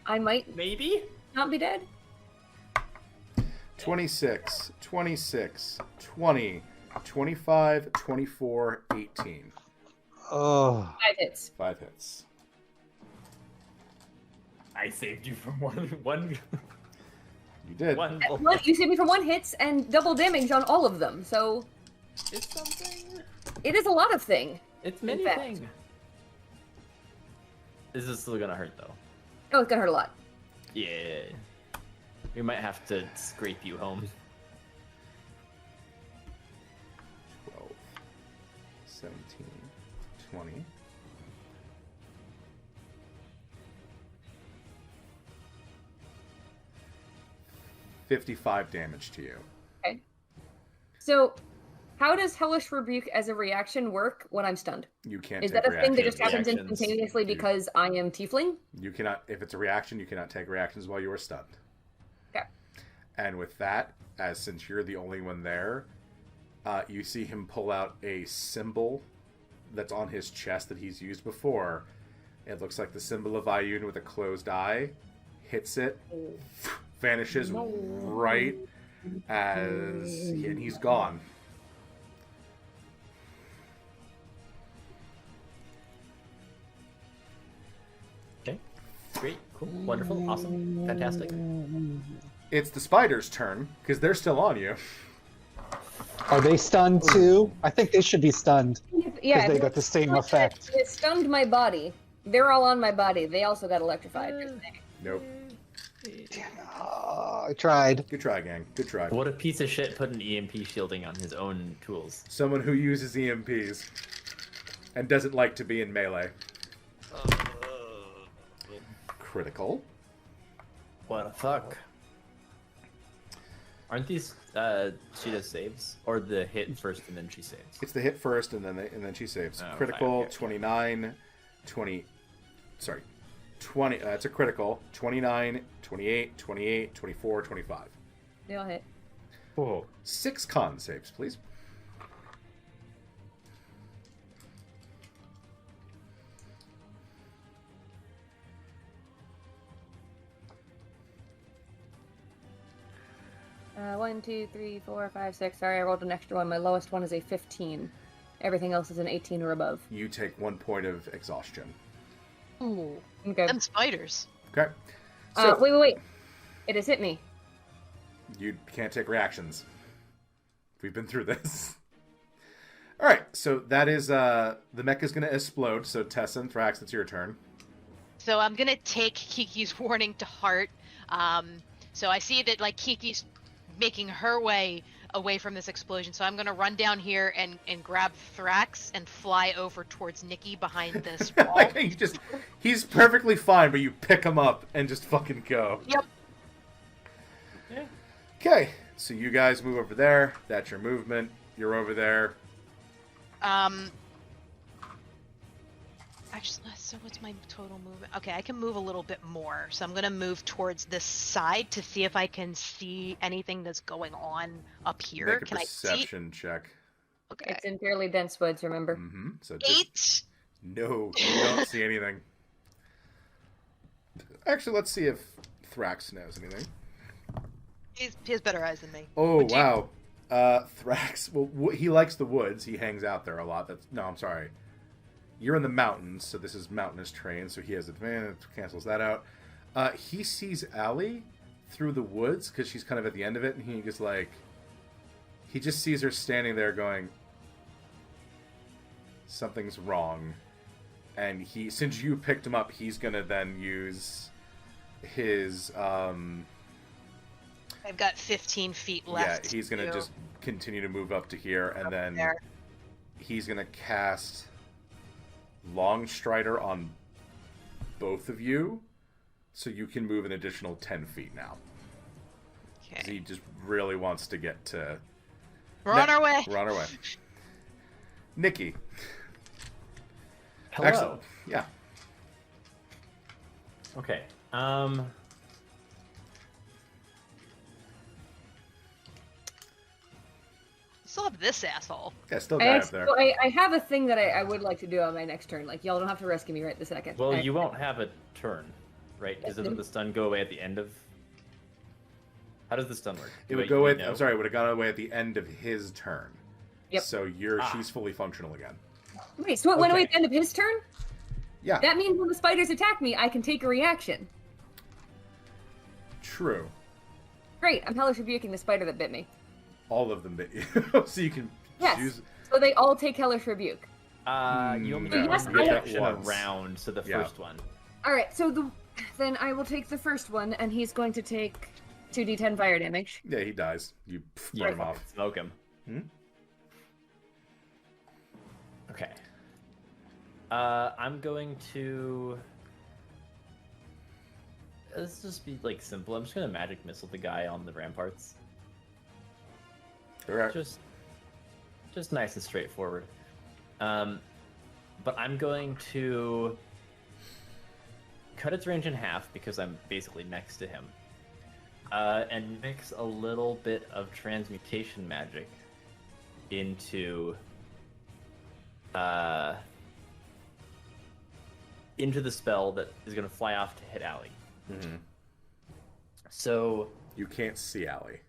I might maybe. not be dead. 26, 26, 20, 25, 24, 18. Oh, 5 hits. 5 hits. I saved you from one. You did. One. You saved me from 1 hits and double damage on all of them, so It's something. it is a lot of thing. It's many fact. things. This is still gonna hurt though. Oh, it's gonna hurt a lot. Yeah. We might have to scrape you home. 12, 17, 20. $55 damage to you. Okay. So, how does Hellish Rebuke as a reaction work when I'm stunned? You can't Is take that a thing that reactions. just happens Reactions. instantaneously because I am tiefling? You cannot, if it's a reaction, you cannot take reactions while you are stunned. Okay. And with that, since you're the only one there, you see him pull out a symbol that's on his chest that he's used before. It looks like the symbol of Ioun with a closed eye. Hits it, vanishes right as... and he's gone. Okay. Great. Cool. Wonderful. Awesome. Fantastic. It's the spider's turn, because they're still on you. Are they stunned too? I think they should be stunned. Yeah, they got the same effect. It stunned my body. They're all on my body. They also got electrified. Nope. Oh, I tried. Good try, gang. Good try. What a piece of shit put an EMP shielding on his own tools. Someone who uses EMPs and doesn't like to be in melee. Critical. What the fuck? Aren't these she does saves? Or the hit first and then she saves? It's the hit first and then she saves. Oh, Critical, okay. 29, 20... Sorry. 20... it's a critical. 29, 28, 28, 24, 25. They all hit. Whoa. 6 con saves, please. One, 2, 3, 4, 5, 6. Sorry, I rolled an extra one. My lowest one is a 15. Everything else is an 18 or above. You take 1 point of exhaustion. Ooh. Okay. Them spiders. Okay. So, Wait. It has hit me. you can't take reactions. We've been through this. Alright, so that is, the mech is going to explode, so Tessa and Thrax, it's your turn. So I'm gonna take Kiki's warning to heart. So I see that like Kiki's making her way away from this explosion. So I'm gonna run down here and grab Thrax and fly over towards Nikki behind this wall. Like, he's perfectly fine, but you pick him up and just fucking go. Yep. Yeah. Okay, so you guys move over there. That's your movement. You're over there. Actually, so what's my total movement? Okay, I can move a little bit more. So I'm gonna move towards this side to see if I can see anything that's going on up here. Make a Can perception check. Okay. It's in fairly dense woods, remember? Mm-hmm. So just, 8. no, you don't see anything. Actually, let's see if Thrax knows anything. He has better eyes than me. Oh, Would you- wow. Thrax, well, he likes the woods. He hangs out there a lot. No, I'm sorry. You're in the mountains, so this is mountainous terrain, so he has advantage, cancels that out. He sees Allie through the woods, because she's kind of at the end of it, and he just sees her standing there going, something's wrong. And since you picked him up, he's going to then use his, I've got 15 feet left. yeah, he's going to just continue to move up to here, and then there. he's going to cast Long Strider on both of you, so you can move an additional 10 feet now. 'Cause Okay. he just really wants to get to... We're on our way. We're on our way. Nikki. Hello. Excellent. Yeah. Okay. Still have this asshole. Yeah, still guy up there. I have a thing that I would like to do on my next turn. Like, y'all don't have to rescue me right this second. Well, you won't have a turn, right? Because doesn't the stun go away at the end of... How does the stun work? It would go away... I'm sorry, it would have gone away at the end of his turn. Yep. So she's fully functional again. Wait, so it went away Okay. at the end of his turn? Yeah. That means when the spiders attack me, I can take a reaction. True. Great, I'm hellish rebuking the spider that bit me. All of them bit you. So you can Yes. choose... So they all take hellish rebuke. You only No, get yes, one I- reaction Once. around, so the Yeah. first one. Alright, so then I will take the first one, and he's going to take 2d10 fire damage. Yeah, he dies. You Yeah, burn him off. smoke him. Hmm? Okay. I'm going to... Let's just be, like, simple. I'm just going to magic missile the guy on the ramparts. Correct. Just nice and straightforward. But I'm going to cut its range in half because I'm basically next to him. And mix a little bit of transmutation magic into the spell that is going to fly off to hit Allie. Mm-hmm. So you can't see Allie.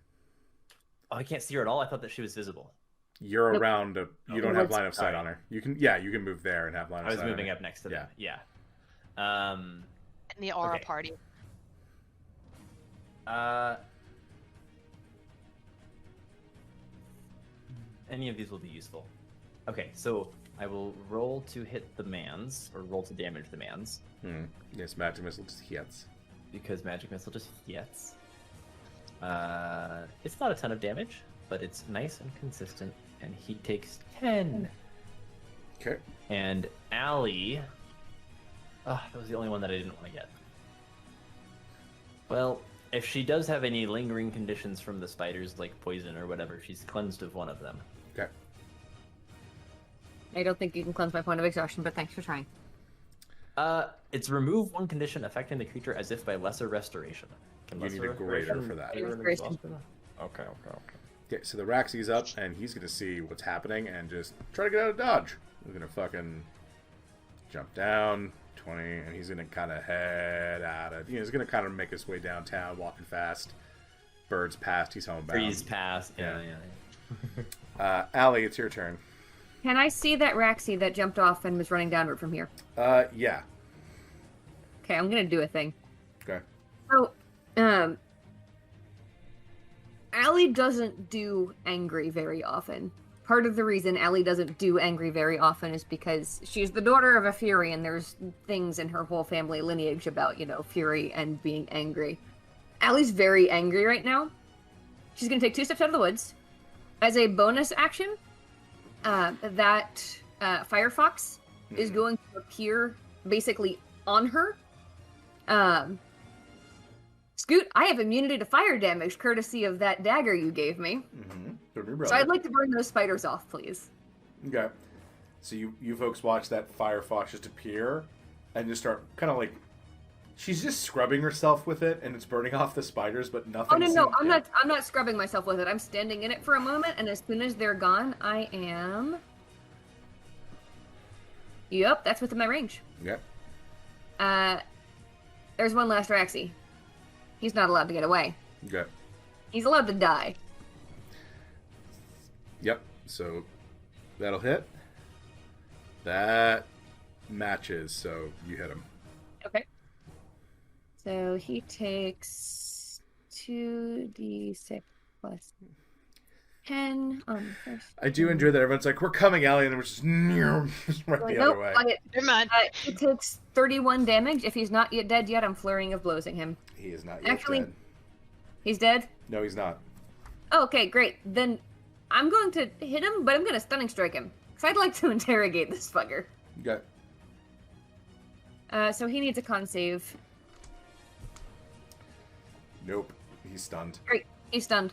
Oh, I can't see her at all. I thought that she was visible. You're around. You don't have line of sight right. on her. You can. Yeah, you can move there and have line of sight. I was moving up next to them. Yeah. In the aura party. Any of these will be useful. Okay, so I will roll to hit the mans, or roll to damage the mans. Yes, magic missile just hits. Because magic missile just hits. It's not a ton of damage, but it's nice and consistent, and he takes 10. Okay. And Allie... that was the only one that I didn't want to get. Well, if she does have any lingering conditions from the spiders, like poison or whatever, she's cleansed of one of them. Okay. I don't think you can cleanse my point of exhaustion, but thanks for trying. It's remove one condition affecting the creature as if by lesser restoration. You need a greater for that. Okay. Okay, so the Raxi's up, and he's going to see what's happening and just try to get out of dodge. He's going to fucking jump down, 20, and he's going to kind of head out of... he's going to kind of make his way downtown, walking fast. Birds past, he's homebound. Breeze past, yeah. Allie, it's your turn. Can I see that Raxi that jumped off and was running downward from here? Yeah. Okay, I'm going to do a thing. Okay. So, Allie doesn't do angry very often. Part of the reason Allie doesn't do angry very often is because she's the daughter of a Fury, and there's things in her whole family lineage about, Fury and being angry. Allie's very angry right now. She's going to take 2 steps out of the woods. As a bonus action, that Firefox is going to appear basically on her. Scoot, I have immunity to fire damage courtesy of that dagger you gave me. So I'd like to burn those spiders off, please. Okay. So you folks watch that Firefox just appear and just start kind of like... She's just scrubbing herself with it, and it's burning off the spiders, but nothing. Oh no! I'm not scrubbing myself with it. I'm standing in it for a moment, and as soon as they're gone, I am. Yep, that's within my range. Yep. There's one last Raxi. He's not allowed to get away. Okay. He's allowed to die. Yep. So that'll hit. That matches. So you hit him. Okay. So he takes 2d6 plus 10 on the first. I do enjoy that everyone's like, "We're coming, Allie," and we're just right the other way. Never mind. He takes 31 damage. If he's not yet dead yet, I'm flurrying of blows at him. He is not yet dead. He's dead? No, he's not. Oh, okay, great. Then I'm going to hit him, but I'm going to stunning strike him. Because I'd like to interrogate this fucker. Okay. So he needs a con save. Nope. He's stunned. Great. He's stunned.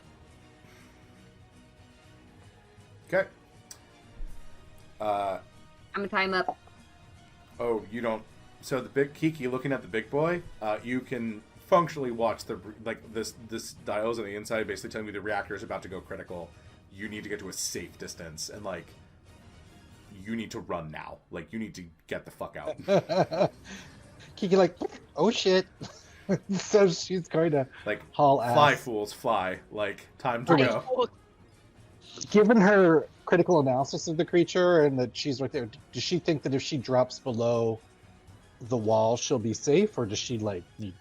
Okay. I'm gonna tie him up. Oh, you don't... So the big Kiki, looking at the big boy, you can functionally watch the... this dials on the inside basically telling you the reactor is about to go critical. You need to get to a safe distance, and, you need to run now. You need to get the fuck out. Kiki oh shit. So she's going to haul ass. Fly, fools, fly. Time to go. Given her critical analysis of the creature and that she's right there, does she think that if she drops below the wall, she'll be safe, or does she need...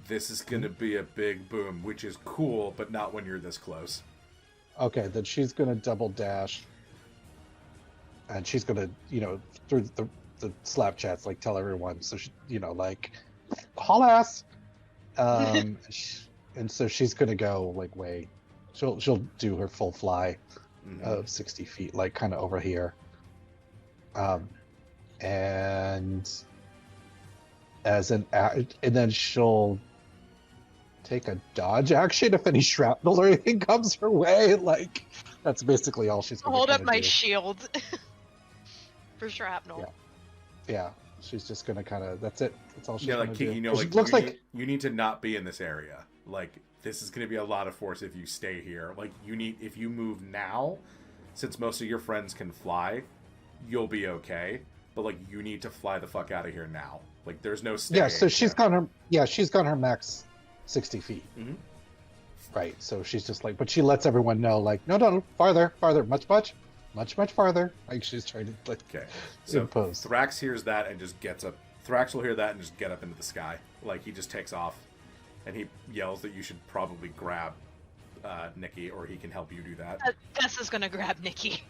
This is going to be a big boom, which is cool, but not when you're this close. Okay, then she's going to double dash, and she's going to, through the slap chats, tell everyone, so she, haul ass. And so she's gonna go way. She'll do her full fly of 60 feet, kind of over here. And then she'll take a dodge action if any shrapnel or anything comes her way. That's basically all she's gonna hold up my do. shield for shrapnel. Yeah. She's just gonna that's it. That's all she's gonna Kiki, do. You need to not be in this area. This is gonna be a lot of force if you stay here. If you move now, since most of your friends can fly, you'll be okay. But like, you need to fly the fuck out of here now. Like, there's no staying. Yeah, so she's got her max 60 feet. Mm-hmm. Right, so she's just like, but she lets everyone know, like, no, farther, much farther. Like, she's trying to, like, okay. So impose. Thrax hears that and just gets up. Thrax will hear that and just get up into the sky. Like, he just takes off, and he yells that you should probably grab Nikki, or he can help you do that. Tessa's gonna grab Nikki.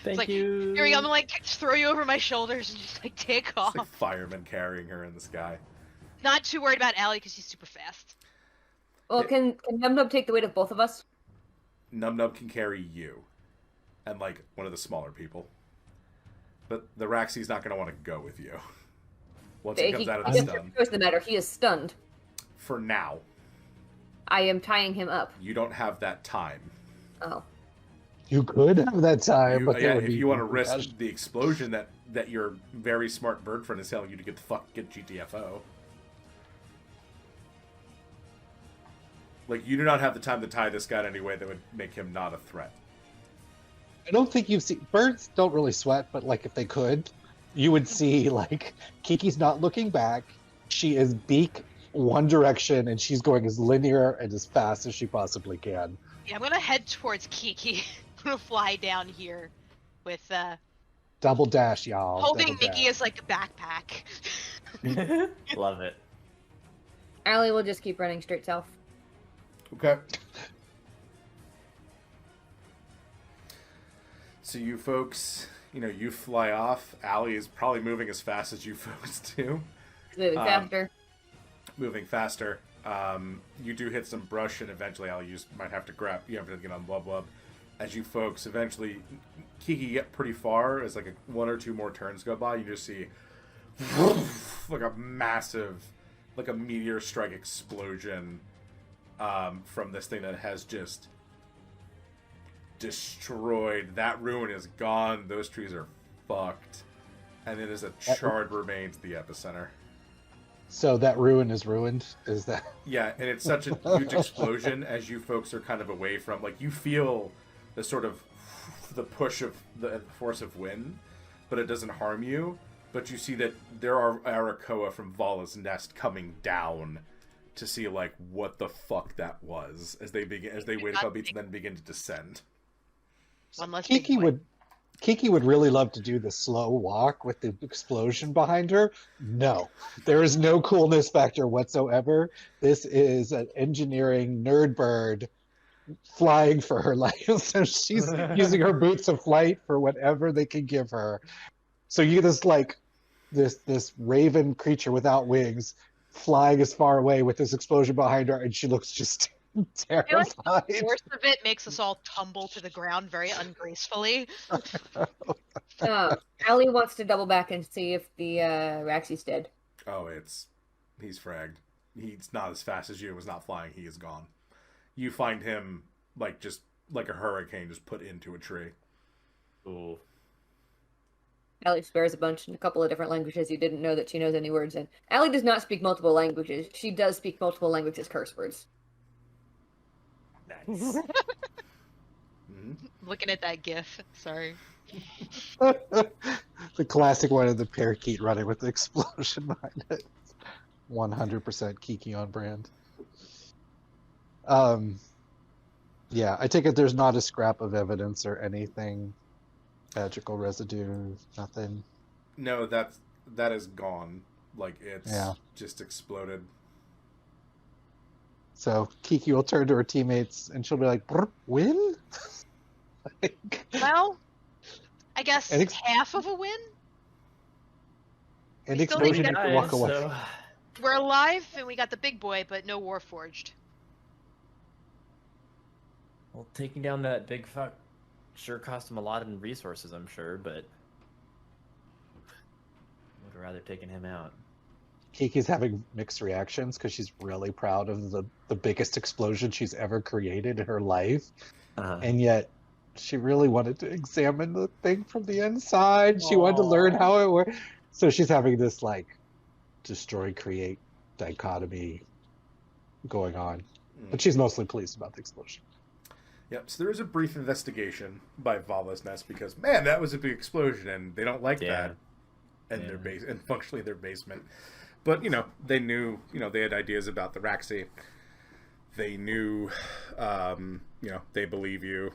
Thank you. Here we go. I'm like throw you over my shoulders and just like take off. It's like firemen carrying her in the sky. Not too worried about Allie because she's super fast. Well, can Nub Nub take the weight of both of us? Nub Nub can carry you, and like one of the smaller people. But the Raxi's not going to want to go with you once he comes out of the stun. What's the matter? He is stunned. For now. I am tying him up. You don't have that time. Oh. You could have that time, but if you want to risk the explosion that your very smart bird friend is telling you to get GTFO. Like, you do not have the time to tie this guy in any way that would make him not a threat. I don't think you've seen birds don't really sweat, but like if they could, you would see like Kiki's not looking back. She is beak one direction, and she's going as linear and as fast as she possibly can. Yeah, I'm gonna head towards Kiki. I'm gonna fly down here with double dash, y'all. Holding Nikki as like a backpack. Love it. Allie will just keep running straight south. Okay. So you folks, you fly off. Allie is probably moving as fast as you folks do. Moving faster. Moving faster. You do hit some brush, and eventually Allie might have to grab. You have to get on Blub Blub. As you folks eventually, Kiki get pretty far, as like one or two more turns go by, you just see like a massive, like a meteor strike explosion from this thing that has just destroyed. That ruin is gone. Those trees are fucked. And it is a charred remains at the epicenter. So that ruin is ruined? Is that? Yeah, and it's such a huge explosion as you folks are kind of away from, like, you feel the sort of the push of the force of wind, but it doesn't harm you. But you see that there are Arakoa from Vala's nest coming down to see, like, what the fuck that was as they wait a couple beats and then begin to descend. Kiki would really love to do the slow walk with the explosion behind her. No, there is no coolness factor whatsoever. This is an engineering nerd bird flying for her life. So she's using her boots of flight for whatever they can give her. So you get this raven creature without wings flying as far away with this explosion behind her, and she looks just terrified. The force of it makes us all tumble to the ground very ungracefully. Allie wants to double back and see if the Raxi's dead. Oh, he's fragged. He's not as fast as you. Was not flying. He is gone. You find him just like a hurricane, just put into a tree. Ooh. Allie swears a bunch in a couple of different languages you didn't know that she knows any words in. Allie does not speak multiple languages. She does speak multiple languages curse words. Nice. Mm-hmm. Looking at that gif. Sorry. The classic one of the parakeet running with the explosion behind it. 100% Kiki on brand. Yeah, I take it there's not a scrap of evidence or anything. Magical residue, nothing. No, that is gone. Like, it's just exploded. So Kiki will turn to her teammates and she'll be like, win? Well, I guess half of a win? And explosion can walk away. So... We're alive and we got the big boy, but no Warforged. Well, taking down that big fuck sure cost him a lot in resources, I'm sure, but would have rather taken him out. Kiki's having mixed reactions because she's really proud of the biggest explosion she's ever created in her life. And yet she really wanted to examine the thing from the inside. She wanted to learn how it worked. So she's having this destroy, create dichotomy going on. But she's mostly pleased about the explosion. Yep, so there is a brief investigation by Vala's Nest because, man, that was a big explosion, and they don't like that in their base, and functionally their basement. But, they knew, they had ideas about the Raxi. They knew, they believe you,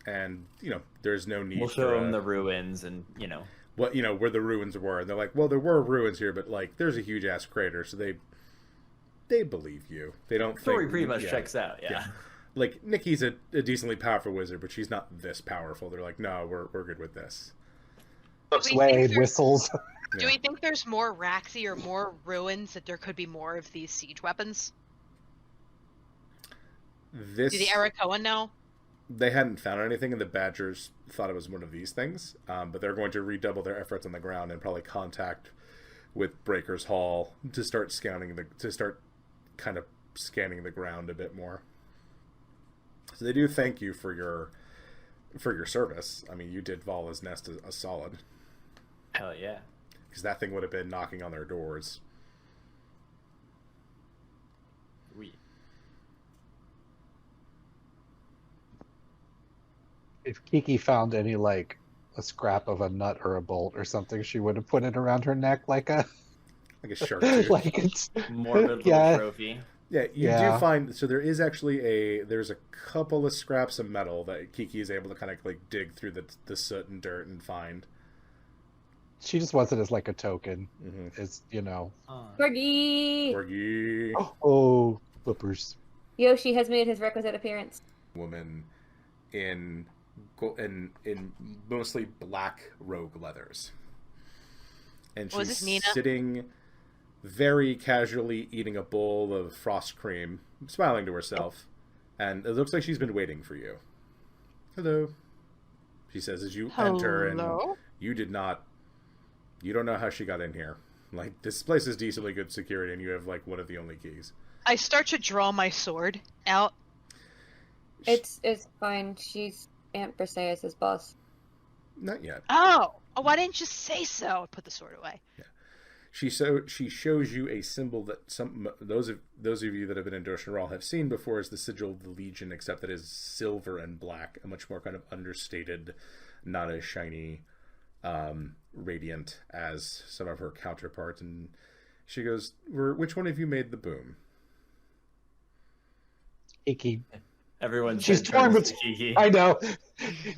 and, there's no need We'll show them the ruins and, what, where the ruins were. And they're like, well, there were ruins here, but, like, there's a huge-ass crater, so they believe you. They don't Story think... pretty much checks out, yeah. Like, Nikki's a decently powerful wizard, but she's not this powerful. They're like, no, we're good with this. Sway whistles. Do we think there's more Raxi or more ruins, that there could be more of these siege weapons? Do the Arakoan know? They hadn't found anything, and the Badgers thought it was one of these things. But they're going to redouble their efforts on the ground and probably contact with Breaker's Hall to start scanning kind of scanning the ground a bit more. So they do thank you for your service. I mean, you did Vala's Nest a solid. Hell yeah. Because that thing would have been knocking on their doors. If Kiki found any, like, a scrap of a nut or a bolt or something, she would have put it around her neck like a shark tooth. like it's morbid little trophy. Yeah, you do find, so there is actually there's a couple of scraps of metal that Kiki is able to kind of like dig through the soot and dirt and find. She just wants it as like a token. Mm-hmm. It's, Corgi! Oh, flippers. Yoshi has made his requisite appearance. Woman in mostly black rogue leathers. And she's sitting very casually eating a bowl of frost cream, smiling to herself, and it looks like she's been waiting for you. Hello, she says as you enter, and you don't know how she got in here. Like, this place is decently good security, and you have like one of the only keys. I start to draw my sword out. It's fine. She's Aunt Briseis' boss. Not yet. Oh, why didn't you say so? I put the sword away. Yeah. She shows you a symbol that those of you that have been in Doshinral have seen before, is the sigil of the Legion, except that it is silver and black, a much more kind of understated, not as shiny, radiant as some of her counterparts. And she goes, which one of you made the boom? Kiki. She's torn with Kiki. I know.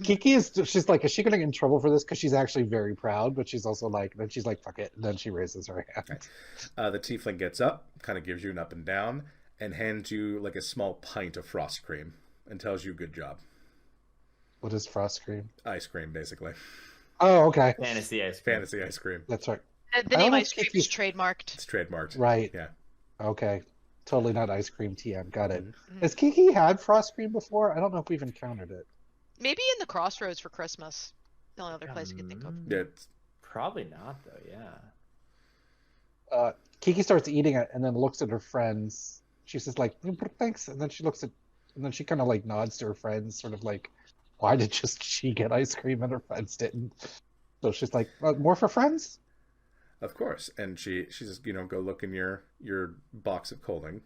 Kiki she's like, is she going to get in trouble for this? Because she's actually very proud, but she's also like, then she's like, fuck it. And then she raises her hand. The tiefling gets up, kind of gives you an up and down, and hands you like a small pint of frost cream and tells you good job. What is frost cream? Ice cream, basically. Oh, okay. Fantasy ice cream. That's right. The name ice cream is trademarked. It's trademarked. Right. Yeah. Okay. Totally not ice cream TM. Got it. Mm-hmm. Has Kiki had frost cream before? I don't know if we've encountered it. Maybe in the Crossroads for Christmas. The only other place I can think of. Yeah, probably not, though, yeah. Kiki starts eating it and then looks at her friends. She says, like, thanks. And then she kind of like nods to her friends, sort of like, why did just she get ice cream and her friends didn't? So she's like, more for friends? Of course. And she says, go look in your box of colding.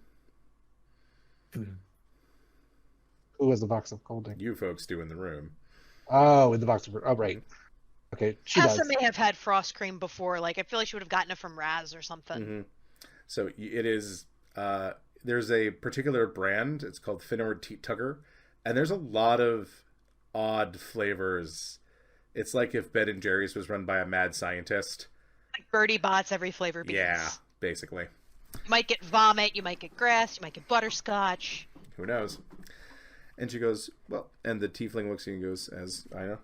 Who has the box of colding? You folks do in the room. Oh, in the box of... Oh, right. Okay, Tessa may have had frost cream before. Like, I feel like she would have gotten it from Raz or something. Mm-hmm. So it is... there's a particular brand. It's called Finord Teat Tugger. And there's a lot of odd flavors. It's like if Ben & Jerry's was run by a mad scientist. Like Birdie Bots, every flavor beans. Yeah, basically. You might get vomit, you might get grass, you might get butterscotch. Who knows? And she goes, well, and the tiefling looks at you and goes, as I know,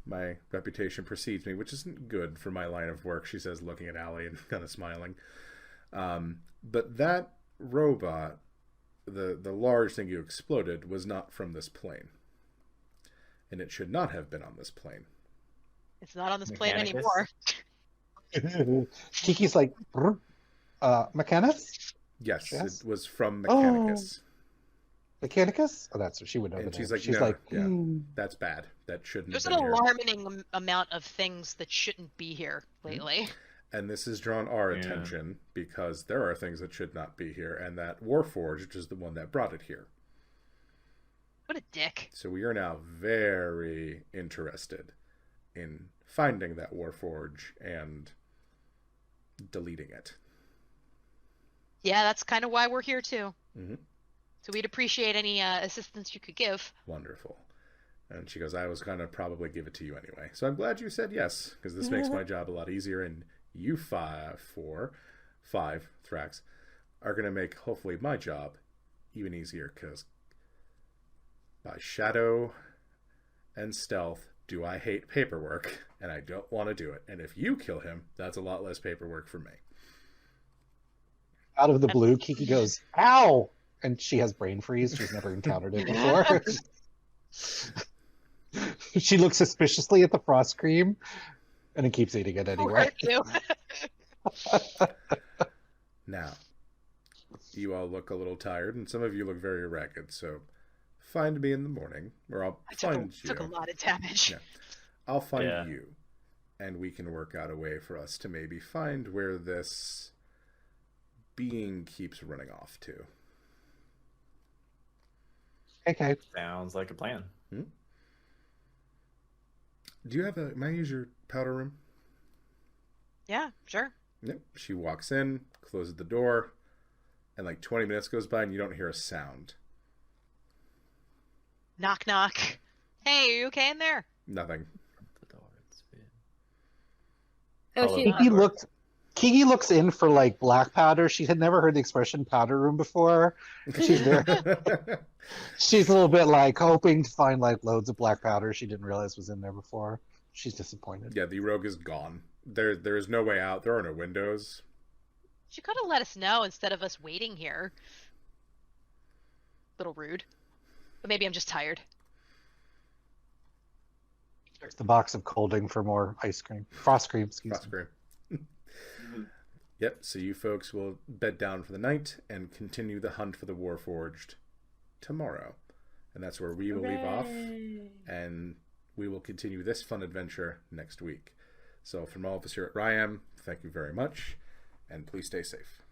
my reputation precedes me, which isn't good for my line of work, she says, looking at Allie and kind of smiling. But that robot, the large thing you exploded, was not from this plane. And it should not have been on this plane. It's not on this plane anymore. Kiki's like, Mechanicus? Yes, it was from Mechanicus. Mechanicus? Oh, that's what she would know. And she's name. like, she's no, like, yeah, that's bad. That shouldn't. There's have an been alarming amount of things that shouldn't be here lately. And this has drawn our attention because there are things that should not be here, and that Warforged is the one that brought it here. What a dick. So we are now very interested in finding that Warforge and deleting it. Yeah, that's kind of why we're here too. Mm-hmm. So we'd appreciate any assistance you could give. Wonderful. And she goes, I was going to probably give it to you anyway. So I'm glad you said yes, because this makes my job a lot easier. And you five Thrax, are going to make, hopefully, my job even easier, because by shadow and stealth do I hate paperwork, and I don't want to do it. And if you kill him, that's a lot less paperwork for me. Out of the blue, Kiki goes, ow! And she has brain freeze. She's never encountered it before. She looks suspiciously at the frost cream, and then keeps eating it anyway. Now, you all look a little tired, and some of you look very ragged, so find me in the morning, or I'll find you. Took a lot of damage. Yeah. I'll find you, and we can work out a way for us to maybe find where this being keeps running off to. Okay. Sounds like a plan. Do you have a... May I use your powder room? Yeah, sure. Yep. She walks in, closes the door, and like 20 minutes goes by and you don't hear a sound. Knock, knock. Hey, are you okay in there? Nothing. Oh, Kiki looks in for like black powder. She had never heard the expression powder room before. She's she's a little bit like hoping to find like loads of black powder she didn't realize was in there before. She's disappointed. Yeah, the rogue is gone. There is no way out. There are no windows. She could have let us know instead of us waiting here. Little rude. But maybe I'm just tired. Checks the box of Colding for more ice cream. Frost cream, Frost cream. Yep, so you folks will bed down for the night and continue the hunt for the Warforged tomorrow. And that's where we will leave off. And we will continue this fun adventure next week. So from all of us here at Ryam, thank you very much. And please stay safe.